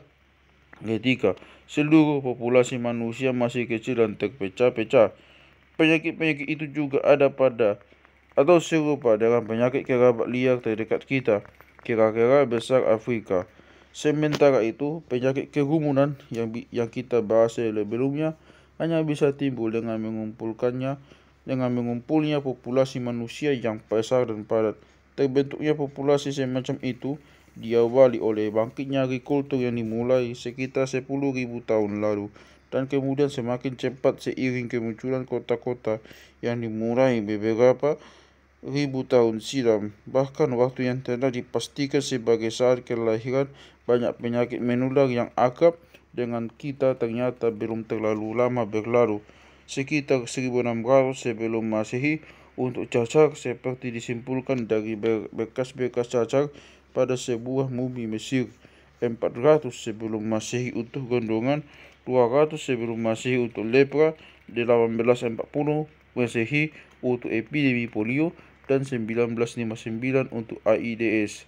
ketika seluruh populasi manusia masih kecil dan terpecah-pecah. Penyakit-penyakit itu juga ada pada atau serupa dengan penyakit kerabat liar terdekat kita, kera-kera besar Afrika. Sementara itu, penyakit kerumunan yang kita bahas sebelumnya hanya bisa timbul dengan mengumpulnya populasi manusia yang besar dan padat. Terbentuknya populasi semacam itu diawali oleh bangkitnya agrikultur yang dimulai sekitar 10.000 tahun lalu, dan kemudian semakin cepat seiring kemunculan kota-kota yang dimulai beberapa ribu tahun silam. Bahkan waktu yang telah dipastikan sebagai saat kelahiran banyak penyakit menular yang akrab dengan kita ternyata belum terlalu lama berlalu. Sekitar 1600 sebelum Masehi, untuk cacar seperti disimpulkan dari bekas-bekas cacar pada sebuah mumi Mesir. 400 sebelum Masehi untuk gondongan, 200 sebelum Masehi untuk lepra, 1840 Masehi untuk epidemi polio, dan 1959 untuk AIDS.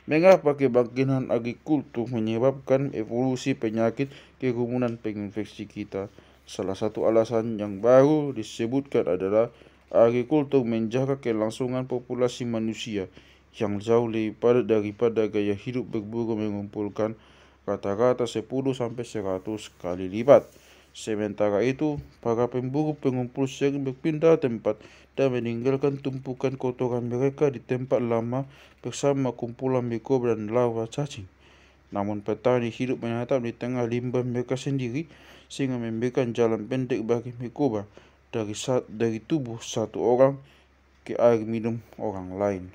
Mengapa kebangkitan agrikultur menyebabkan evolusi penyakit kerumunan penginfeksi kita? Salah satu alasan yang baru disebutkan adalah agrikultur menjaga kelangsungan populasi manusia yang jauh lebih padat daripada gaya hidup berburu mengumpulkan rata-rata 10-100 kali lipat. Sementara itu, para pemburu pengumpul sering berpindah tempat dan meninggalkan tumpukan kotoran mereka di tempat lama bersama kumpulan mikroba dan larva cacing. Namun petani hidup menetap di tengah limbah mereka sendiri, sehingga memberikan jalan pendek bagi mikroba dari tubuh satu orang ke air minum orang lain.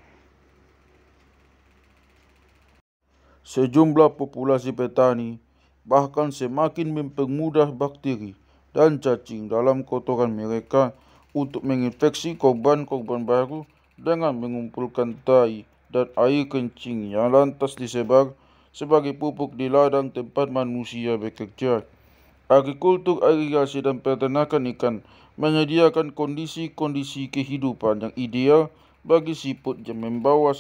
Sejumlah populasi petani bahkan semakin mempermudah bakteri dan cacing dalam kotoran mereka untuk menginfeksi korban-korban baru dengan mengumpulkan tai dan air kencing yang lantas disebar sebagai pupuk di ladang tempat manusia bekerja. Agrikultur irigasi dan peternakan ikan menyediakan kondisi-kondisi kehidupan yang ideal bagi siput yang membawa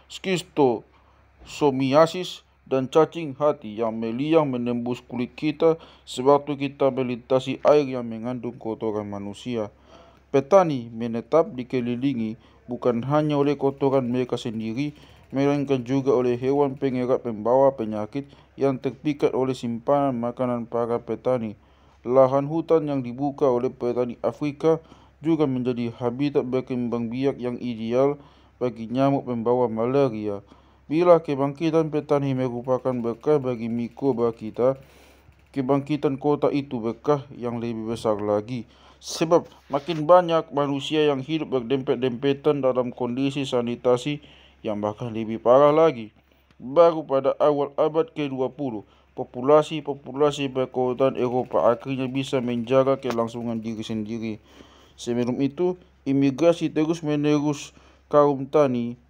skistosomiasis dan cacing hati yang meliang menembus kulit kita sewaktu kita melintasi air yang mengandung kotoran manusia. Petani menetap dikelilingi bukan hanya oleh kotoran mereka sendiri, melainkan juga oleh hewan pengerat pembawa penyakit yang terpikat oleh simpanan makanan para petani. Lahan hutan yang dibuka oleh petani Afrika juga menjadi habitat berkembang biak yang ideal bagi nyamuk pembawa malaria. Bila kebangkitan petani merupakan berkah bagi mikroba kita, kebangkitan kota itu berkah yang lebih besar lagi. Sebab makin banyak manusia yang hidup berdempet-dempetan dalam kondisi sanitasi yang bahkan lebih parah lagi. Baru pada awal abad ke-20, populasi perkotaan Eropa akhirnya bisa menjaga kelangsungan diri sendiri. Sebelum itu, imigrasi terus-menerus kaum petani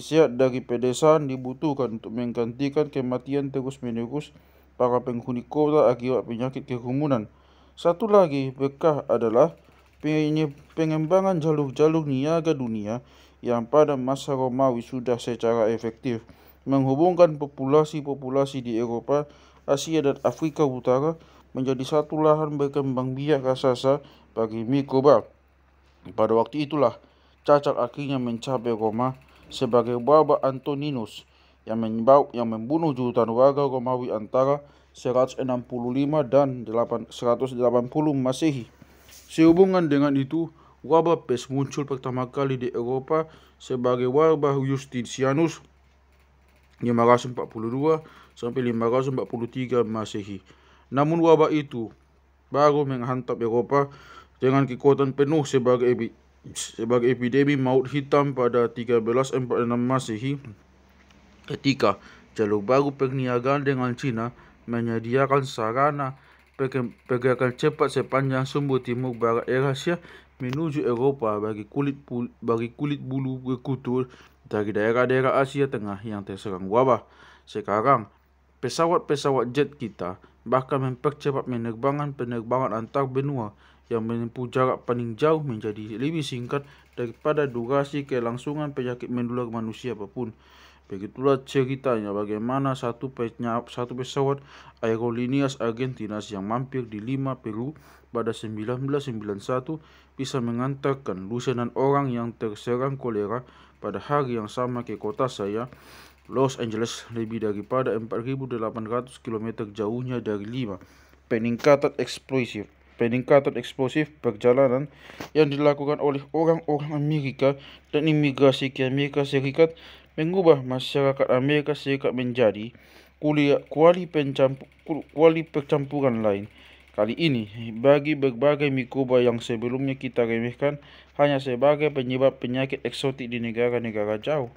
sehat dari pedesaan dibutuhkan untuk menggantikan kematian terus-menerus para penghuni kota akibat penyakit kerumunan. Satu lagi berkah adalah pengembangan jalur-jalur niaga dunia yang pada masa Romawi sudah secara efektif menghubungkan populasi-populasi di Eropa, Asia, dan Afrika Utara menjadi satu lahan berkembang biak raksasa bagi mikroba. Pada waktu itulah cacar akhirnya mencapai Roma sebagai wabah Antoninus yang membunuh jutaan warga Romawi antara 165 dan 180 Masehi. Sehubungan dengan itu, wabah pes muncul pertama kali di Eropa sebagai wabah Justinianus 542 sampai 543 Masehi. Namun wabah itu baru menghantam Eropa dengan kekuatan penuh sebagai epidemi maut hitam pada 1346 Masehi, ketika jalur baru perniagaan dengan Cina menyediakan sarana pergerakan cepat sepanjang sumber timur barat Eurasia menuju Eropa bagi kulit bulu berkutur dari daerah-daerah Asia Tengah yang terserang wabah. Sekarang, pesawat-pesawat jet kita bahkan mempercepat penerbangan antar benua yang menempuh jarak paling jauh menjadi lebih singkat daripada durasi kelangsungan penyakit menular manusia apapun. Begitulah ceritanya bagaimana satu pesawat Aerolíneas Argentinas yang mampir di Lima, Peru pada 1991 bisa mengantarkan lusinan orang yang terserang kolera pada hari yang sama ke kota saya, Los Angeles, lebih daripada 4.800 km jauhnya dari Lima. Peningkatan eksplosif perjalanan yang dilakukan oleh orang-orang Amerika dan imigrasi ke Amerika Serikat mengubah masyarakat Amerika Serikat menjadi kuali percampuran lain. Kali ini, bagi berbagai mikroba yang sebelumnya kita remehkan hanya sebagai penyebab penyakit eksotik di negara-negara jauh.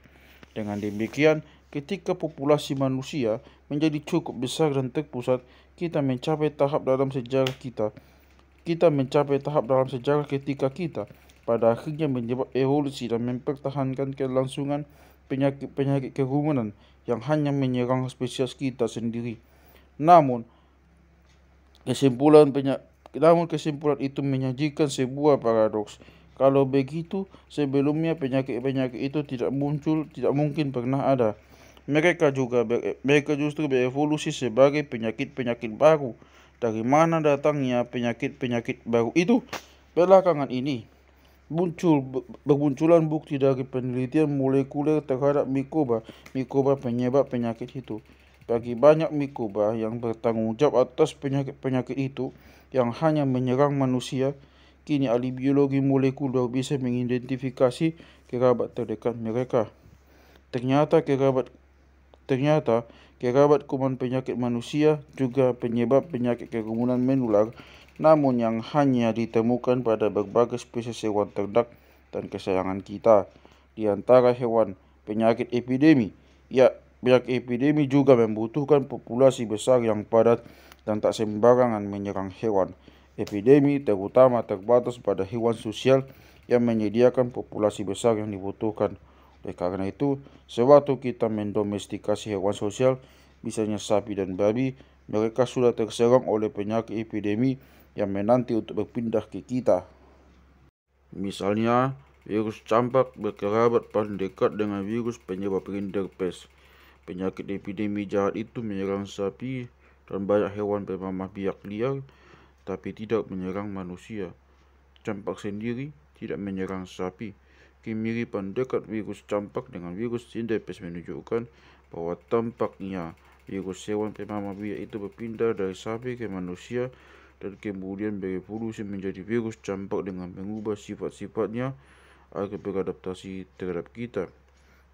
Dengan demikian, ketika populasi manusia menjadi cukup besar dan terpusat, kita mencapai tahap dalam sejarah ketika kita pada akhirnya menyebab evolusi dan mempertahankan kelangsungan penyakit kerumunan yang hanya menyerang spesies kita sendiri. Namun kesimpulan itu menyajikan sebuah paradoks. Kalau begitu, sebelumnya penyakit-penyakit itu tidak mungkin pernah ada. Mereka justru berevolusi sebagai penyakit-penyakit baru. Dari mana datangnya penyakit-penyakit baru itu? Belakangan ini bermunculan bukti dari penelitian molekuler terhadap mikroba penyebab penyakit itu. Bagi banyak mikroba yang bertanggung jawab atas penyakit-penyakit itu yang hanya menyerang manusia, kini ahli biologi molekuler bisa mengidentifikasi kerabat terdekat mereka. Ternyata kerabat kuman penyakit manusia juga penyebab penyakit kerumunan menular, namun yang hanya ditemukan pada berbagai spesies hewan ternak dan kesayangan kita. Di antara hewan penyakit epidemi, penyakit epidemi juga membutuhkan populasi besar yang padat dan tak sembarangan menyerang hewan. Epidemi terutama terbatas pada hewan sosial yang menyediakan populasi besar yang dibutuhkan. Oleh karena itu, sewaktu kita mendomestikasi hewan sosial, misalnya sapi dan babi, mereka sudah terserang oleh penyakit epidemi yang menanti untuk berpindah ke kita. Misalnya, virus campak berkerabat paling dekat dengan virus penyebab rinderpest. Penyakit epidemi jahat itu menyerang sapi dan banyak hewan pemamah biak liar, tapi tidak menyerang manusia. Campak sendiri tidak menyerang sapi. Kemiripan dekat virus campak dengan virus sindepes menunjukkan bahwa tampaknya virus hewan pemamah biak itu berpindah dari sapi ke manusia dan kemudian berevolusi menjadi virus campak dengan mengubah sifat-sifatnya agar beradaptasi terhadap kita.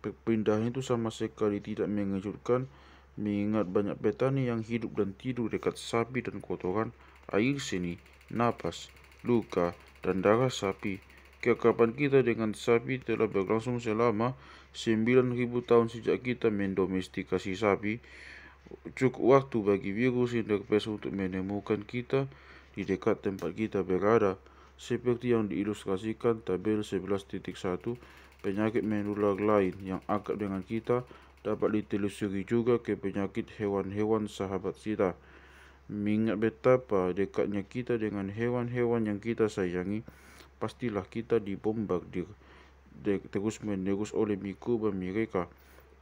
Perpindahan itu sama sekali tidak mengejutkan, mengingat banyak petani yang hidup dan tidur dekat sapi dan kotoran, air seni, napas, luka, dan darah sapi. Kekerapan kita dengan sapi telah berlangsung selama 9.000 tahun sejak kita mendomestikasi sapi. Cukup waktu bagi virus sindepes untuk menemukan kita di dekat tempat kita berada. Seperti yang diilustrasikan tabel 11.1, penyakit menular lain yang akrab dengan kita dapat ditelusuri juga ke penyakit hewan-hewan sahabat kita. Mengingat betapa dekatnya kita dengan hewan-hewan yang kita sayangi, pastilah kita dibombardir terus-menerus oleh mikroba mereka.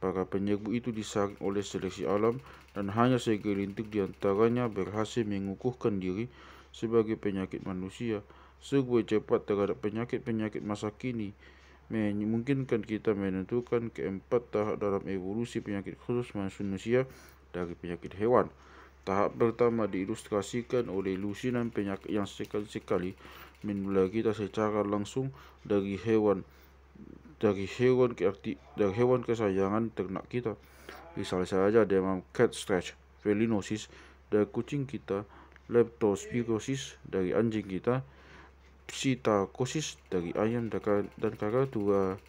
Para penyerbu itu disaring oleh seleksi alam dan hanya segelintir di antaranya berhasil mengukuhkan diri sebagai penyakit manusia. Serbu cepat terhadap penyakit-penyakit masa kini memungkinkan kita menentukan keempat tahap dalam evolusi penyakit khusus manusia dari penyakit hewan. Tahap pertama diilustrasikan oleh lusinan penyakit yang sekali-sekali menular kita secara langsung dari hewan kesayangan ternak kita. Misalnya saja demam cat stretch felinosis dari kucing kita, leptospirosis dari anjing kita, psittacosis dari ayam dan kakatua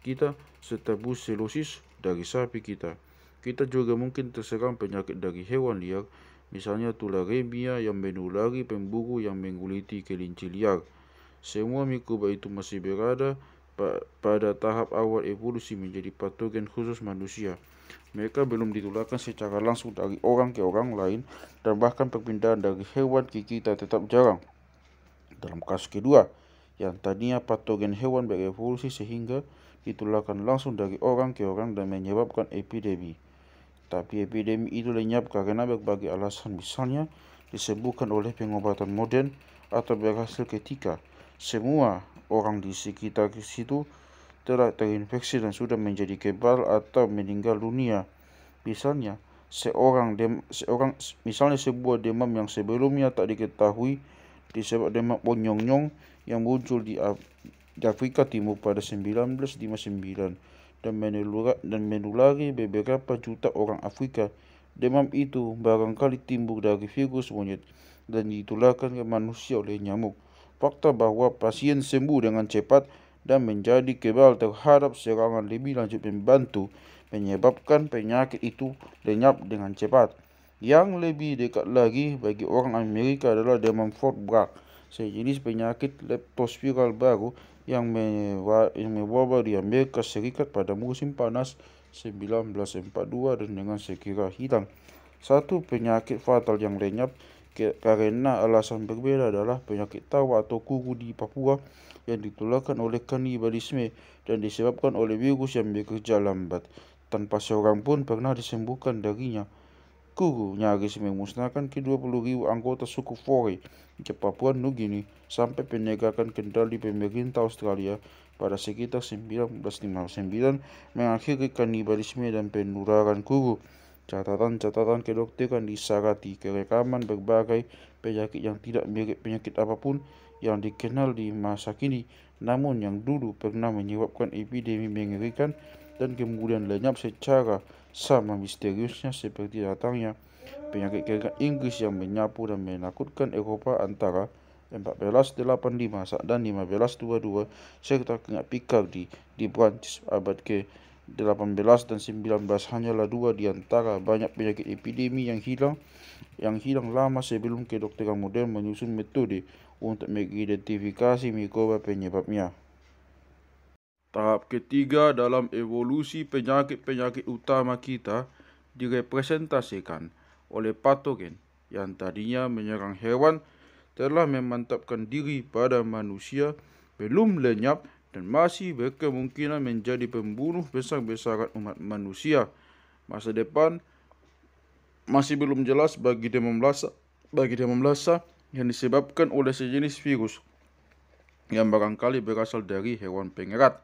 kita, serta brucellosis dari sapi kita. Kita juga mungkin terserang penyakit dari hewan liar, misalnya tularemia yang menulari pemburu yang mengguliti kelinci liar. Semua mikroba itu masih berada pada tahap awal evolusi menjadi patogen khusus manusia. Mereka belum ditularkan secara langsung dari orang ke orang lain, dan bahkan perpindahan dari hewan ke kita tetap jarang. Dalam kasus kedua, yang tadinya patogen hewan berevolusi sehingga ditularkan langsung dari orang ke orang dan menyebabkan epidemi. Tapi epidemi itu lenyap karena berbagai alasan, misalnya disembuhkan oleh pengobatan modern atau berhasil ketika semua orang di sekitar situ telah terinfeksi dan sudah menjadi kebal atau meninggal dunia. Misalnya, sebuah demam yang sebelumnya tak diketahui disebut demam Onyong-Nyong yang muncul di Afrika Timur pada 1959 dan menulari beberapa juta orang Afrika. Demam itu barangkali timbul dari virus monyet dan ditularkan ke manusia oleh nyamuk. Fakta bahwa pasien sembuh dengan cepat dan menjadi kebal terhadap serangan lebih lanjut membantu menyebabkan penyakit itu lenyap dengan cepat. Yang lebih dekat lagi bagi orang Amerika adalah demam Fort Bragg, sejenis penyakit leptospiral baru yang mewabah di Amerika Serikat pada musim panas 1942 dan dengan segera hilang. Satu penyakit fatal yang lenyap karena alasan berbeda adalah penyakit tawa atau kugu di Papua yang ditularkan oleh kanibalisme dan disebabkan oleh virus yang bekerja lambat, tanpa seorang pun pernah disembuhkan darinya. Kugu nyaris memusnahkan ke-20.000 anggota suku Fore di Papua Nugini sampai penegakan kendali pemerintah Australia pada sekitar 1959 mengakhiri kanibalisme dan penularan kugu. Catatan-catatan kedokteran disarati kerekaman berbagai penyakit yang tidak mirip penyakit apapun yang dikenal di masa kini, namun yang dulu pernah menyebabkan epidemi mengerikan dan kemudian lenyap secara sama misteriusnya seperti datangnya penyakit keringat Inggris yang menyapu dan menakutkan Eropa antara 1485 dan 1522, serta keringat Picardi di Prancis abad ke-18 dan 19 hanyalah dua di antara banyak penyakit epidemi yang hilang lama sebelum kedokteran modern menyusun metode untuk mengidentifikasi mikroba penyebabnya. Tahap ketiga dalam evolusi penyakit-penyakit utama kita direpresentasikan oleh patogen yang tadinya menyerang hewan telah memantapkan diri pada manusia, belum lenyap dan masih berkemungkinan menjadi pembunuh besar-besaran umat manusia. Masa depan masih belum jelas bagi demam lhasa yang disebabkan oleh sejenis virus yang barangkali berasal dari hewan pengerat.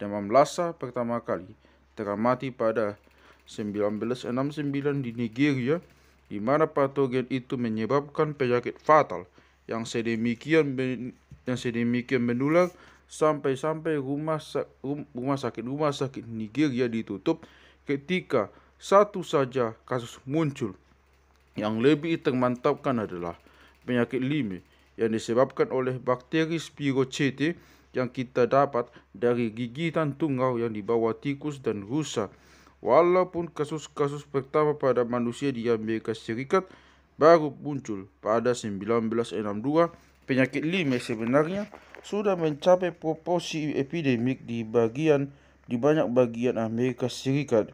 Demam lhasa pertama kali teramati pada 1969 di Nigeria, di mana patogen itu menyebabkan penyakit fatal yang sedemikian menular sampai-sampai rumah sakit Nigeria ditutup ketika satu saja kasus muncul. Yang lebih termantapkan adalah penyakit Lyme yang disebabkan oleh bakteri Spirochete yang kita dapat dari gigitan tungau yang dibawa tikus dan rusa. Walaupun kasus-kasus pertama pada manusia di Amerika Serikat baru muncul pada 1962, penyakit Lyme sebenarnya sudah mencapai proporsi epidemik di banyak bagian Amerika Serikat.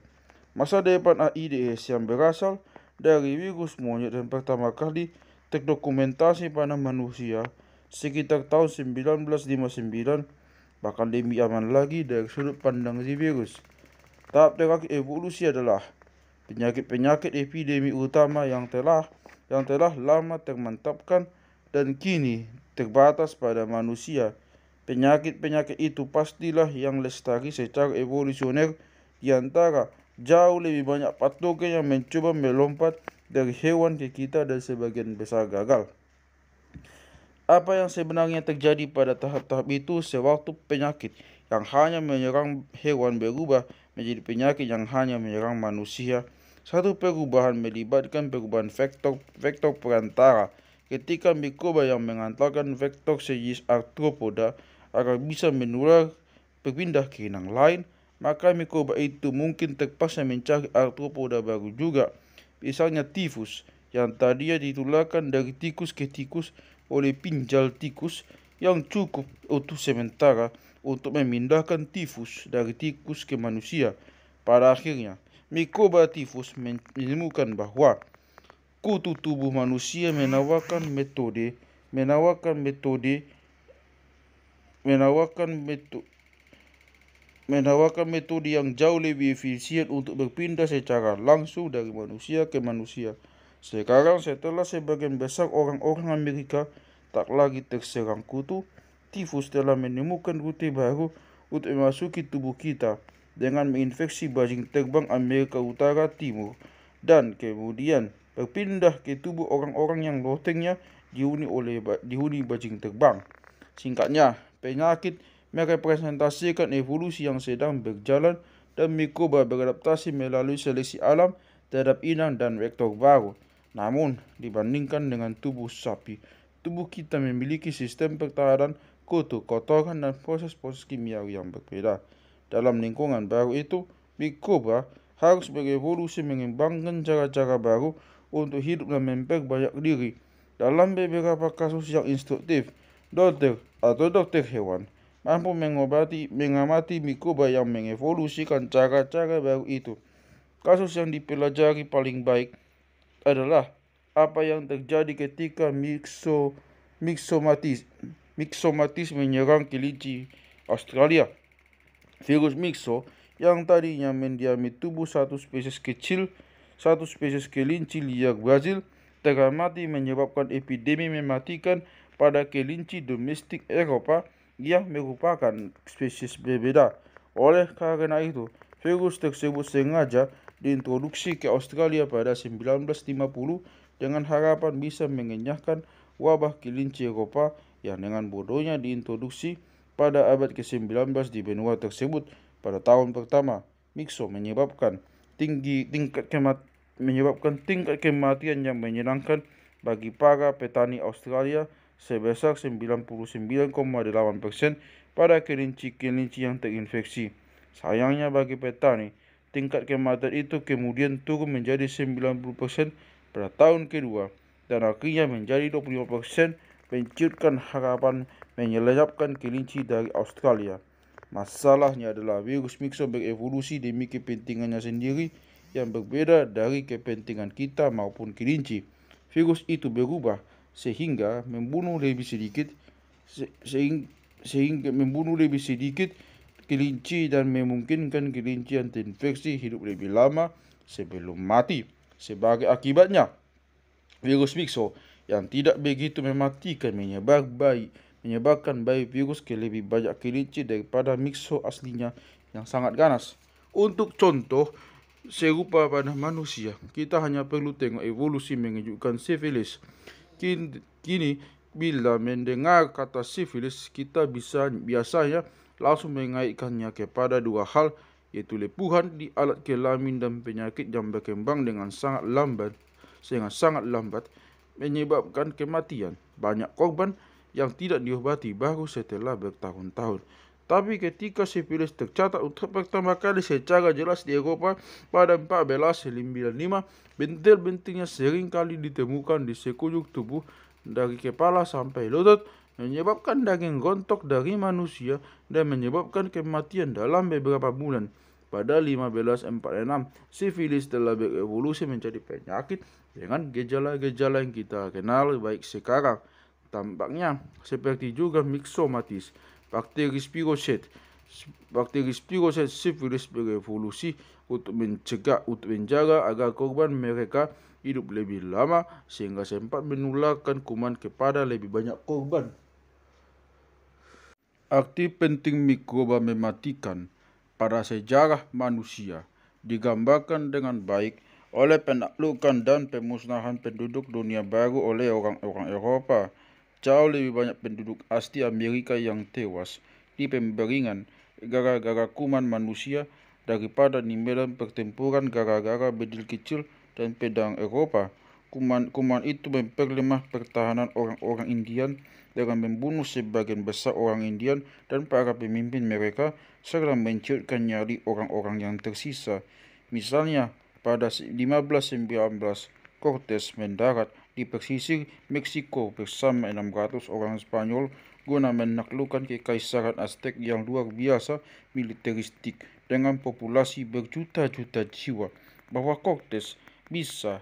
Masa depan AIDS yang berasal dari virus monyet yang pertama kali terdokumentasi pada manusia sekitar tahun 1959, bahkan lebih aman lagi dari sudut pandang si virus. Tahap terakhir evolusi adalah penyakit-penyakit epidemi utama yang telah lama termantapkan dan kini terbatas pada manusia. Penyakit-penyakit itu pastilah yang lestari secara evolusioner, di antara jauh lebih banyak patogen yang mencoba melompat dari hewan ke kita dan sebagian besar gagal. Apa yang sebenarnya terjadi pada tahap-tahap itu sewaktu penyakit yang hanya menyerang hewan berubah menjadi penyakit yang hanya menyerang manusia? Satu perubahan melibatkan perubahan vektor perantara. Ketika mikroba yang mengantarkan vektor sejenis arthropoda agar bisa menular berpindah ke inang lain, maka mikroba itu mungkin terpaksa mencari arthropoda baru juga. Misalnya tifus, yang tadinya ditularkan dari tikus ke tikus oleh pinjal tikus yang cukup untuk sementara untuk memindahkan tifus dari tikus ke manusia. Pada akhirnya, mikroba tifus menemukan bahwa kutu tubuh manusia menawarkan metode yang jauh lebih efisien untuk berpindah secara langsung dari manusia ke manusia. Sekarang, setelah sebagian besar orang-orang Amerika tak lagi terserang kutu, tifus telah menemukan rute baru untuk memasuki tubuh kita dengan menginfeksi bajing terbang Amerika Utara Timur dan kemudian berpindah ke tubuh orang-orang yang lotengnya dihuni bajing terbang. Singkatnya, penyakit merepresentasikan evolusi yang sedang berjalan dan mikroba beradaptasi melalui seleksi alam terhadap inang dan vektor baru. Namun, dibandingkan dengan tubuh sapi, tubuh kita memiliki sistem pertahanan kutu, kotoran, dan proses-proses kimiawi yang berbeda. Dalam lingkungan baru itu, mikroba harus berevolusi mengembangkan cara-cara baru untuk hidup dan memperbanyak diri. Dalam beberapa kasus yang instruktif, dokter hewan mampu mengamati mikroba yang mengevolusikan cara-cara baru itu. Kasus yang dipelajari paling baik adalah apa yang terjadi ketika Myxomatis menyerang kelinci Australia. Virus Myxo yang tadinya mendiami tubuh satu spesies kelinci liar Brazil teramati menyebabkan epidemi mematikan pada kelinci domestik Eropa yang merupakan spesies berbeda. Oleh karena itu, virus tersebut sengaja diintroduksi ke Australia pada 1950 dengan harapan bisa mengenyahkan wabah kelinci Eropa yang dengan bodohnya diintroduksi pada abad ke-19 di benua tersebut. Pada tahun pertama, Myxo menyebabkan tingkat kematian yang menyenangkan bagi para petani Australia sebesar 99,8% pada kelinci-kelinci yang terinfeksi. Sayangnya bagi petani, tingkat kematian itu kemudian turun menjadi 90% pada tahun kedua dan akhirnya menjadi 25%, menciutkan harapan menyelamatkan kelinci dari Australia. Masalahnya adalah virus Myxo berevolusi demi kepentingannya sendiri yang berbeda dari kepentingan kita maupun kelinci. Virus itu berubah sehingga membunuh lebih sedikit kelinci dan memungkinkan kelinci yang terinfeksi hidup lebih lama sebelum mati. Sebagai akibatnya, virus Mixo yang tidak begitu mematikan menyebabkan bayi virus ke lebih banyak kelinci daripada Mixo aslinya yang sangat ganas. Untuk contoh, serupa pada manusia, kita hanya perlu tengok evolusi mengejutkan sifilis. Kini, bila mendengar kata sifilis, kita biasanya langsung mengaitkannya kepada dua hal, yaitu lepuhan di alat kelamin dan penyakit yang berkembang dengan sangat lambat menyebabkan kematian banyak korban yang tidak diobati baru setelah bertahun-tahun. Tapi ketika sifilis tercatat untuk pertama kali secara jelas di Eropa pada 1495, bentil-bentilnya sering kali ditemukan di sekujur tubuh dari kepala sampai lutut, menyebabkan daging rontok dari manusia dan menyebabkan kematian dalam beberapa bulan. Pada 1546, sifilis telah berevolusi menjadi penyakit dengan gejala-gejala yang kita kenal baik sekarang. Tampaknya seperti juga myxomatis, bakteri spiroset sifilis berevolusi untuk menjaga agar korban mereka hidup lebih lama sehingga sempat menularkan kuman kepada lebih banyak korban. Arti penting mikroba mematikan pada sejarah manusia digambarkan dengan baik oleh penaklukan dan pemusnahan penduduk dunia baru oleh orang-orang Eropa. Jauh lebih banyak penduduk asli Amerika yang tewas di pemberingan gara-gara kuman manusia daripada di medan pertempuran gara-gara bedil kecil dan pedang Eropa. Kuman itu memperlemah pertahanan orang-orang Indian dengan membunuh sebagian besar orang Indian dan para pemimpin mereka serta menciutkan nyali orang-orang yang tersisa. Misalnya, pada 1519, Cortes mendarat di pesisir Meksiko bersama 600 orang Spanyol guna menaklukkan kekaisaran Aztec yang luar biasa militeristik dengan populasi berjuta-juta jiwa. Bahwa Cortes bisa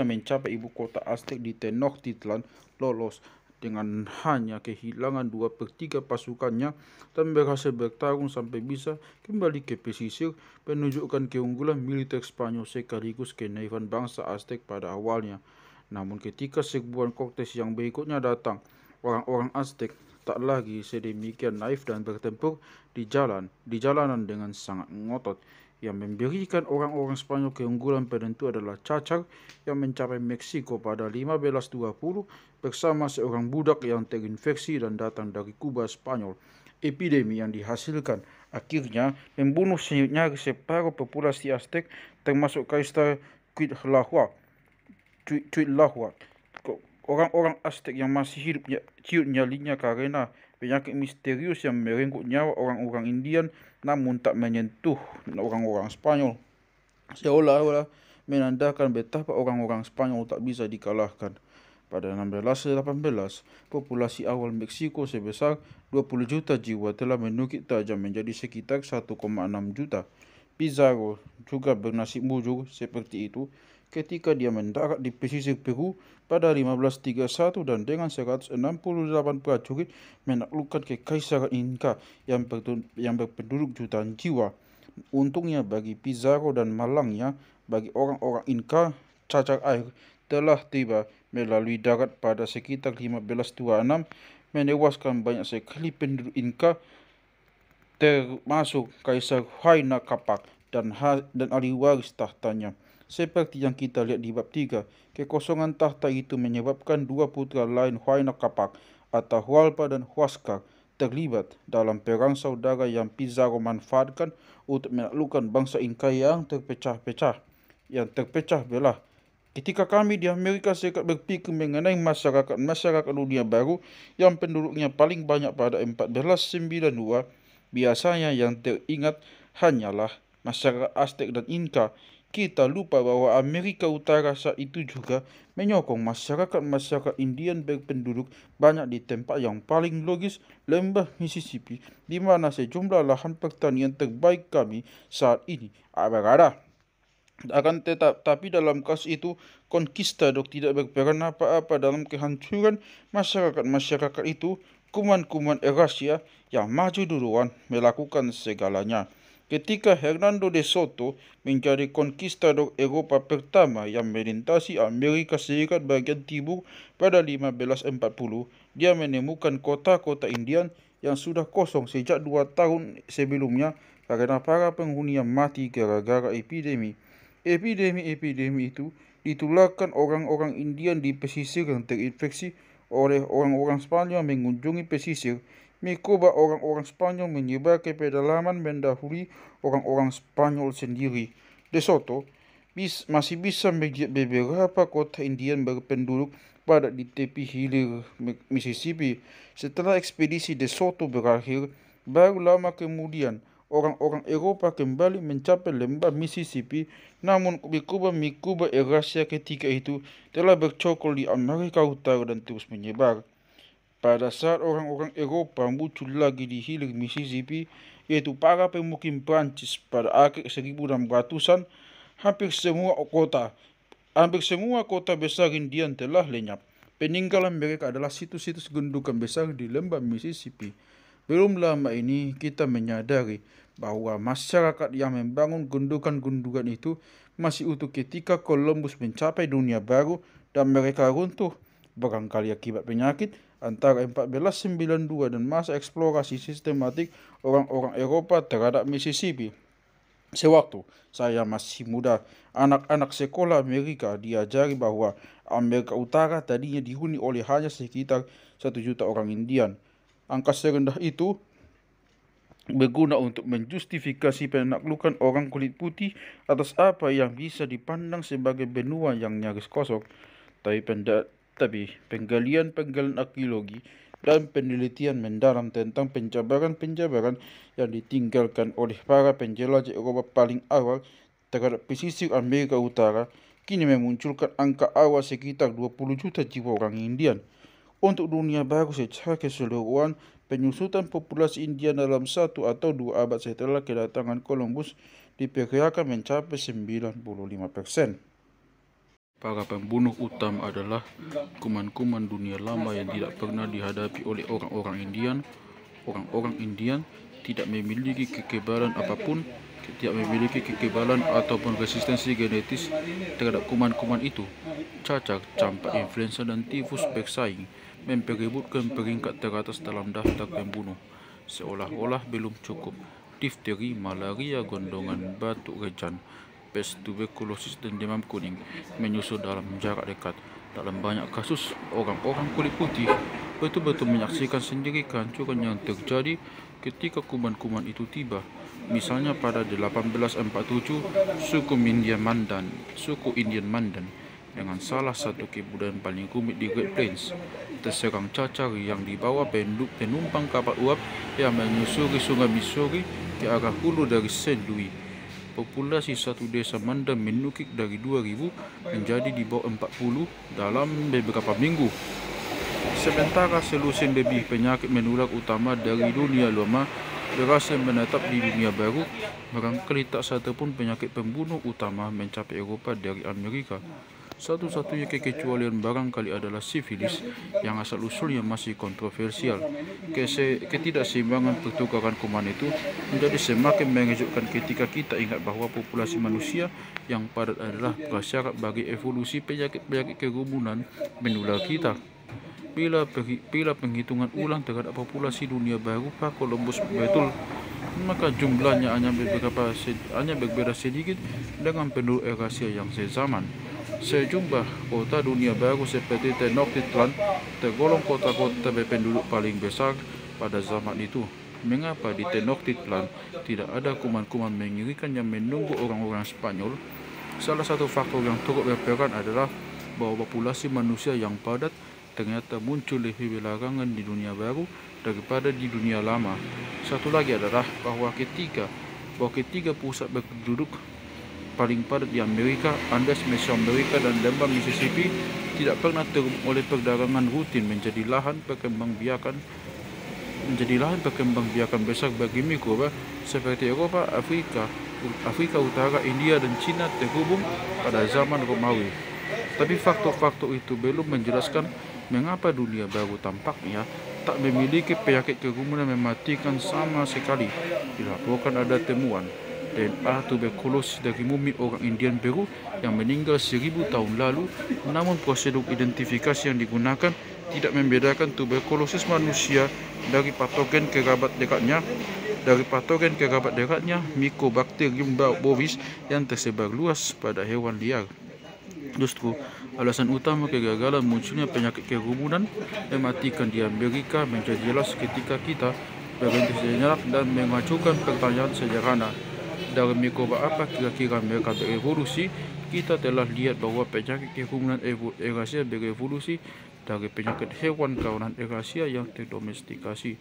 mencapai ibu kota Aztec di Tenochtitlan lolos dengan hanya kehilangan 2/3 pasukannya dan berhasil bertarung sampai bisa kembali ke pesisir, menunjukkan keunggulan militer Spanyol sekaligus kenaifan bangsa Aztec pada awalnya. Namun ketika serbuan Cortes yang berikutnya datang, orang-orang Aztec tak lagi sedemikian naif dan bertempur di jalanan dengan sangat ngotot. Yang memberikan orang-orang Spanyol keunggulan penentu adalah cacar yang mencapai Meksiko pada 1520 bersama seorang budak yang terinfeksi dan datang dari Kuba Spanyol. Epidemi yang dihasilkan akhirnya membunuh nyaris separuh populasi Aztec termasuk Kaisar Cuitlahua. Orang-orang Aztec yang masih hidup ciut nyalinya karena penyakit misterius yang merenggut nyawa orang-orang Indian namun tak menyentuh orang-orang Spanyol, seolah-olah menandakan betapa orang-orang Spanyol tak bisa dikalahkan. Pada 1618, populasi awal Meksiko sebesar 20 juta jiwa telah menukik tajam menjadi sekitar 1,6 juta. Pizarro juga bernasib buruk seperti itu ketika dia mendarat di pesisir Peru pada 1531 dan dengan 168 prajurit menaklukkan kekaisaran Inca yang berpenduduk jutaan jiwa. Untungnya bagi Pizarro dan malangnya bagi orang-orang Inca, cacar air telah tiba melalui darat pada sekitar 1526, menewaskan banyak sekali penduduk Inca termasuk Kaisar Huayna Capac dan ahli waris tahtanya. Seperti yang kita lihat di bab 3, kekosongan tahta itu menyebabkan dua putra lain Huayna Capac, Atahualpa dan Huáscar, terlibat dalam perang saudara yang Pizarro manfaatkan untuk menaklukkan bangsa Inca yang terpecah belah. Ketika kami di Amerika Serikat berpikir mengenai masyarakat dunia baru yang penduduknya paling banyak pada 1492, biasanya yang teringat hanyalah masyarakat Aztec dan Inca. Kita lupa bahwa Amerika Utara saat itu juga menyokong masyarakat Indian berpenduduk banyak di tempat yang paling logis, lembah Mississippi, di mana sejumlah lahan pertanian terbaik kami saat ini berada. Tapi dalam kasus itu, conquistador tidak berperan apa-apa dalam kehancuran masyarakat itu. Kuman-kuman Eurasia yang maju duluan melakukan segalanya. Ketika Hernando de Soto menjadi konquistador Eropa pertama yang melintasi Amerika Serikat bagian timur pada 1540, dia menemukan kota-kota Indian yang sudah kosong sejak 2 tahun sebelumnya karena para penghuninya mati gara-gara epidemi. Epidemi itu ditularkan orang-orang Indian di pesisir yang terinfeksi oleh orang-orang Spanyol mengunjungi pesisir. Mikroba orang-orang Spanyol menyebar ke pedalaman mendahului orang-orang Spanyol sendiri. De Soto masih bisa melihat beberapa kota Indian berpenduduk padat di tepi hilir Mississippi. Setelah ekspedisi De Soto berakhir, baru lama kemudian orang-orang Eropa kembali mencapai lembah Mississippi, namun mikroba Eurasia ketika itu telah bercokol di Amerika Utara dan terus menyebar. Pada saat orang-orang Eropa muncul lagi di hilir Mississippi, yaitu para pemukim Prancis pada akhir 1600-an, hampir semua kota besar Indian telah lenyap. Peninggalan mereka adalah situs-situs gundukan besar di lembah Mississippi. Belum lama ini kita menyadari bahwa masyarakat yang membangun gundukan-gundukan itu masih utuh ketika Columbus mencapai dunia baru dan mereka runtuh, barangkali akibat penyakit antara 1492 dan masa eksplorasi sistematik orang-orang Eropa terhadap Mississippi. Sewaktu saya masih muda, anak-anak sekolah Amerika diajari bahwa Amerika Utara tadinya dihuni oleh hanya sekitar 1 juta orang Indian. Angka serendah itu berguna untuk menjustifikasi penaklukan orang kulit putih atas apa yang bisa dipandang sebagai benua yang nyaris kosong. Tapi penggalian arkeologi dan penelitian mendalam tentang penjabaran-penjabaran yang ditinggalkan oleh para penjelajah Eropa paling awal terhadap pesisir Amerika Utara kini memunculkan angka awal sekitar 20 juta jiwa orang Indian. Untuk dunia baru secara keseluruhan, penyusutan populasi Indian dalam 1 atau 2 abad setelah kedatangan Columbus diperkirakan mencapai 95%. Para pembunuh utama adalah kuman-kuman dunia lama yang tidak pernah dihadapi oleh orang-orang Indian. Orang-orang Indian tidak memiliki kekebalan apapun, ataupun resistensi genetis terhadap kuman-kuman itu. Cacar, campak, influenza, dan tifus bersaing memperebutkan peringkat teratas dalam daftar pembunuh. Seolah-olah belum cukup, difteri, malaria, gondongan, batuk rejan, pes, tuberkulosis, dan demam kuning menyusul dalam jarak dekat. Dalam banyak kasus, orang-orang kulit putih betul-betul menyaksikan sendiri kehancuran yang terjadi ketika kuman-kuman itu tiba. Misalnya pada 1847, suku Indian Mandan dengan salah satu kebudayaan paling rumit di Great Plains terserang cacar yang dibawa penumpang kapal uap yang menyusuri sungai Missouri ke arah hulu dari St. Louis. Populasi satu desa Mandan menukik dari 2.000 menjadi di bawah 40 dalam beberapa minggu. Sementara selusin lebih penyakit menular utama dari dunia lama berhasil menetap di dunia baru, barangkali tak satu pun penyakit pembunuh utama mencapai Eropa dari Amerika. Satu-satunya kekecualian barangkali adalah sifilis yang asal-usulnya masih kontroversial. Ketidakseimbangan pertukaran kuman itu menjadi semakin mengejutkan ketika kita ingat bahwa populasi manusia yang padat adalah prasyarat bagi evolusi penyakit-penyakit kerumunan menular kita. Bila penghitungan ulang terhadap populasi dunia baru Pak Columbus betul, maka jumlahnya hanya berbeda sedikit dengan penduduk Eurasia yang sezaman. Sejumlah kota dunia baru seperti Tenochtitlan tergolong kota-kota berpenduduk paling besar pada zaman itu. Mengapa di Tenochtitlan tidak ada kuman-kuman mengerikan yang menunggu orang-orang Spanyol? Salah satu faktor yang turut berperan adalah bahwa populasi manusia yang padat ternyata muncul lebih belakangan di dunia baru daripada di dunia lama. Satu lagi adalah bahwa ketiga pusat berpenduduk paling padat di Amerika, Andes, Mesoamerika, dan lembah Mississippi tidak pernah terhubung oleh perdagangan rutin menjadi lahan perkembangbiakan besar bagi mikroba seperti Eropa, Afrika Utara, India, dan Cina terhubung pada zaman Romawi. Tapi faktor-faktor itu belum menjelaskan mengapa dunia baru tampaknya tak memiliki penyakit kerumunan mematikan sama sekali. Dilaporkan ada temuan DNA tuberkulosis dari mumi orang Indian Peru yang meninggal 1000 tahun lalu, namun prosedur identifikasi yang digunakan tidak membedakan tuberkulosis manusia dari patogen kerabat dekatnya Mycobacterium bovis yang tersebar luas pada hewan liar. Justru alasan utama kegagalan munculnya penyakit kerumunan mematikan di Amerika menjadi jelas ketika kita berhenti sejenak dan mengajukan pertanyaan sederhana. Dari mikroba apa kira-kira mereka berevolusi? Kita telah lihat bahwa penyakit kerumunan Eurasia berevolusi dari penyakit hewan kawanan Eurasia yang terdomestikasi.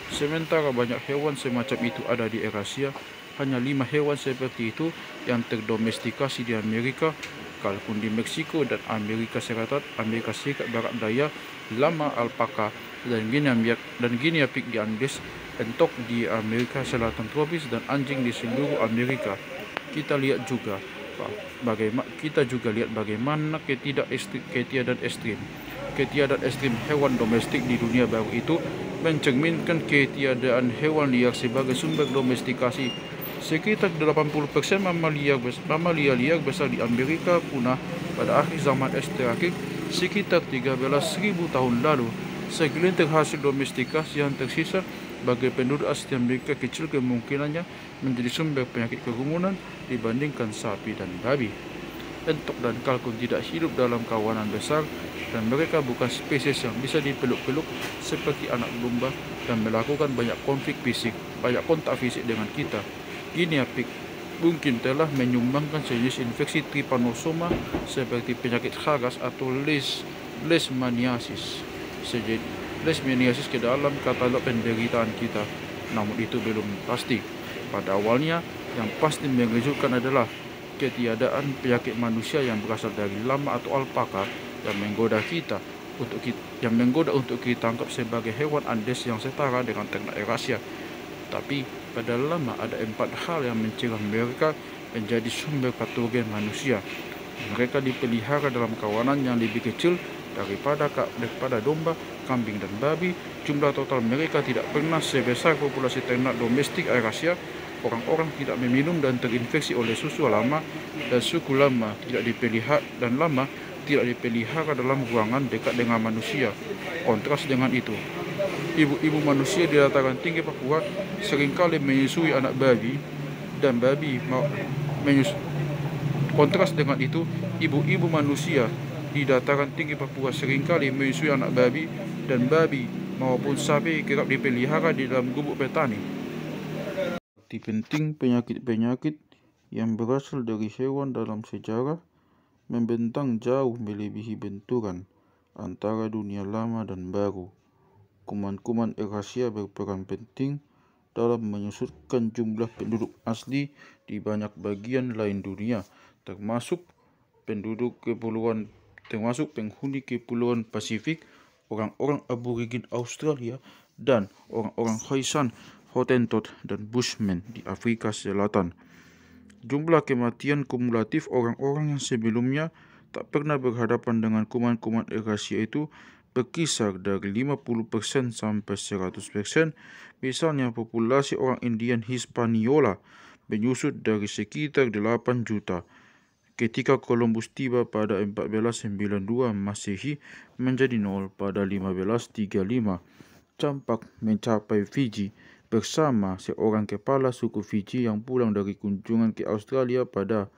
Sementara banyak hewan semacam itu ada di Eurasia, hanya 5 hewan seperti itu yang terdomestikasi di Amerika. Kalaupun di Meksiko dan Amerika Serikat Barat Daya, lama alpaka dan Guinea pig di Andes, entok di Amerika Selatan tropis, dan anjing di seluruh Amerika. Kita juga lihat bagaimana ketiadaan ekstrim hewan domestik di dunia baru itu mencerminkan ketiadaan hewan liar sebagai sumber domestikasi. Sekitar 80% mamalia liar besar di Amerika punah pada akhir zaman es terakhir sekitar 13.000 tahun lalu. Segelintir hasil domestikasi yang tersisa bagi penduduk asli Amerika kecil kemungkinannya menjadi sumber penyakit kerumunan dibandingkan sapi dan babi. Entok dan kalkun tidak hidup dalam kawanan besar, dan mereka bukan spesies yang bisa dipeluk-peluk seperti anak domba dan melakukan banyak kontak fisik dengan kita. Guinea pig mungkin telah menyumbangkan sejenis infeksi trypanosoma seperti penyakit Chagas atau leishmaniasis ke dalam katalog penderitaan kita, namun itu belum pasti. Pada awalnya, yang pasti mengejutkan adalah ketiadaan penyakit manusia yang berasal dari lama atau alpaka yang menggoda untuk kita anggap sebagai hewan Andes yang setara dengan ternak Eurasia. Tapi pada lama ada 4 hal yang mencegah mereka menjadi sumber patogen manusia. Mereka dipelihara dalam kawanan yang lebih kecil daripada domba, kambing, dan babi. Jumlah total mereka tidak pernah sebesar populasi ternak domestik Eurasia. Orang-orang tidak meminum dan terinfeksi oleh susu lama, dan suku lama tidak dipelihara dalam ruangan dekat dengan manusia. Kontras dengan itu, ibu-ibu manusia di dataran tinggi Papua seringkali menyusui anak babi, dan kontras dengan itu, ibu-ibu manusia di dataran tinggi Papua seringkali menyusui anak babi, dan babi maupun sapi kerap dipelihara di dalam gubuk petani. Arti penting penyakit-penyakit yang berasal dari hewan dalam sejarah membentang jauh melebihi benturan antara dunia lama dan baru. Kuman-kuman Eurasia berperan penting dalam menyusutkan jumlah penduduk asli di banyak bagian lain dunia, termasuk penghuni kepulauan Pasifik, orang-orang aborigin Australia, dan orang-orang Khoisan, Hottentot, dan Bushmen di Afrika Selatan. Jumlah kematian kumulatif orang-orang yang sebelumnya tak pernah berhadapan dengan kuman-kuman Eurasia itu berkisar dari 50% sampai 100%. Misalnya, populasi orang Indian Hispaniola menyusut dari sekitar 8 juta ketika Columbus tiba pada 1492 Masehi menjadi 0 pada 1535. Campak mencapai Fiji bersama seorang kepala suku Fiji yang pulang dari kunjungan ke Australia pada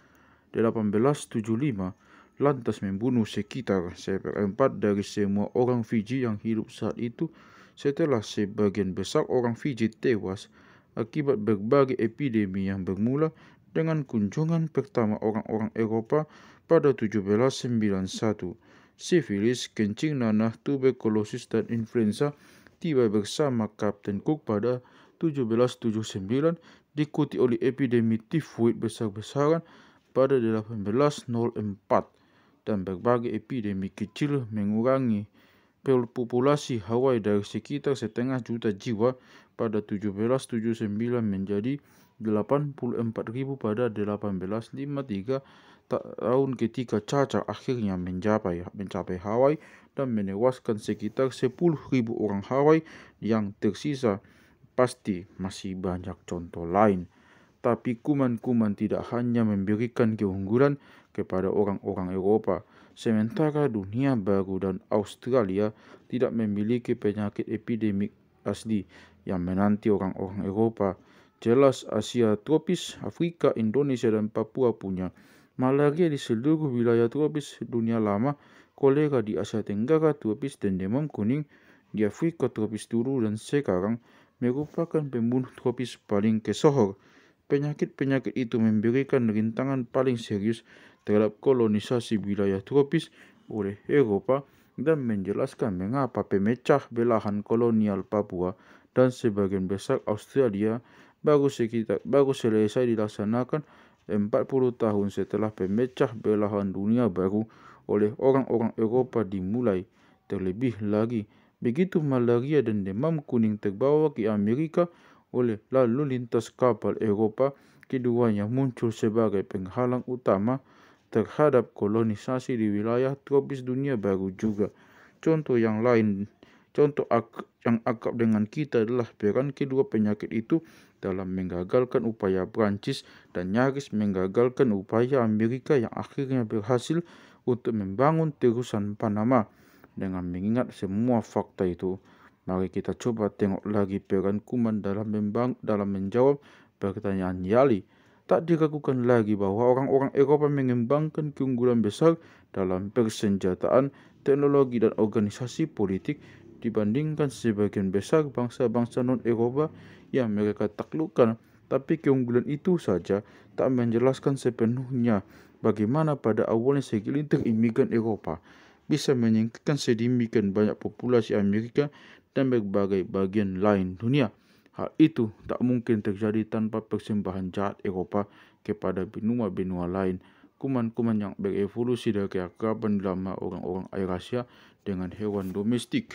1875, lantas membunuh sekitar 1/4 dari semua orang Fiji yang hidup saat itu, setelah sebagian besar orang Fiji tewas akibat berbagai epidemi yang bermula dengan kunjungan pertama orang-orang Eropa pada 1791. Sifilis, kencing nanah, tuberkulosis, dan influenza tiba bersama Kapten Cook pada 1779, diikuti oleh epidemi tifoid besar-besaran pada 1804, dan berbagai epidemi kecil mengurangi populasi Hawaii dari sekitar 1,5 juta jiwa pada 1779 menjadi 84.000 pada 1853 tahun ketika cacar akhirnya mencapai Hawaii dan menewaskan sekitar 10.000 orang Hawaii yang tersisa. Pasti masih banyak contoh lain. Tapi kuman-kuman tidak hanya memberikan keunggulan kepada orang-orang Eropa, sementara dunia baru dan Australia tidak memiliki penyakit epidemik asli yang menanti orang-orang Eropa. Jelas Asia tropis, Afrika, Indonesia, dan Papua punya. Malaria di seluruh wilayah tropis dunia lama, kolera di Asia Tenggara tropis, dan demam kuning di Afrika tropis dulu dan sekarang merupakan pembunuh tropis paling kesohor. Penyakit-penyakit itu memberikan rintangan paling serius terhadap kolonisasi wilayah tropis oleh Eropa dan menjelaskan mengapa pemecah belahan kolonial Papua dan sebagian besar Australia baru selesai dilaksanakan 40 tahun setelah pemecah belahan dunia baru oleh orang-orang Eropa dimulai. Terlebih lagi, begitu malaria dan demam kuning terbawa ke Amerika oleh lalu lintas kapal Eropa, keduanya muncul sebagai penghalang utama terhadap kolonisasi di wilayah tropis dunia baru juga. Contoh yang akrab dengan kita adalah peran kedua penyakit itu dalam menggagalkan upaya Prancis dan nyaris menggagalkan upaya Amerika yang akhirnya berhasil untuk membangun terusan Panama. Dengan mengingat semua fakta itu, mari kita coba tengok lagi peran kuman dalam menjawab pertanyaan Yali. Tak diragukan lagi bahwa orang-orang Eropa mengembangkan keunggulan besar dalam persenjataan, teknologi, dan organisasi politik dibandingkan sebagian besar bangsa-bangsa non-Eropa yang mereka taklukkan. Tapi keunggulan itu saja tak menjelaskan sepenuhnya bagaimana pada awalnya segelintir imigran Eropa bisa menyingkirkan sedemikian banyak populasi Amerika dan berbagai bagian lain dunia. Hal itu tak mungkin terjadi tanpa persembahan jahat Eropa kepada benua-benua lain. Kuman-kuman yang berevolusi dari keakraban lama orang-orang Eurasia dengan hewan domestik.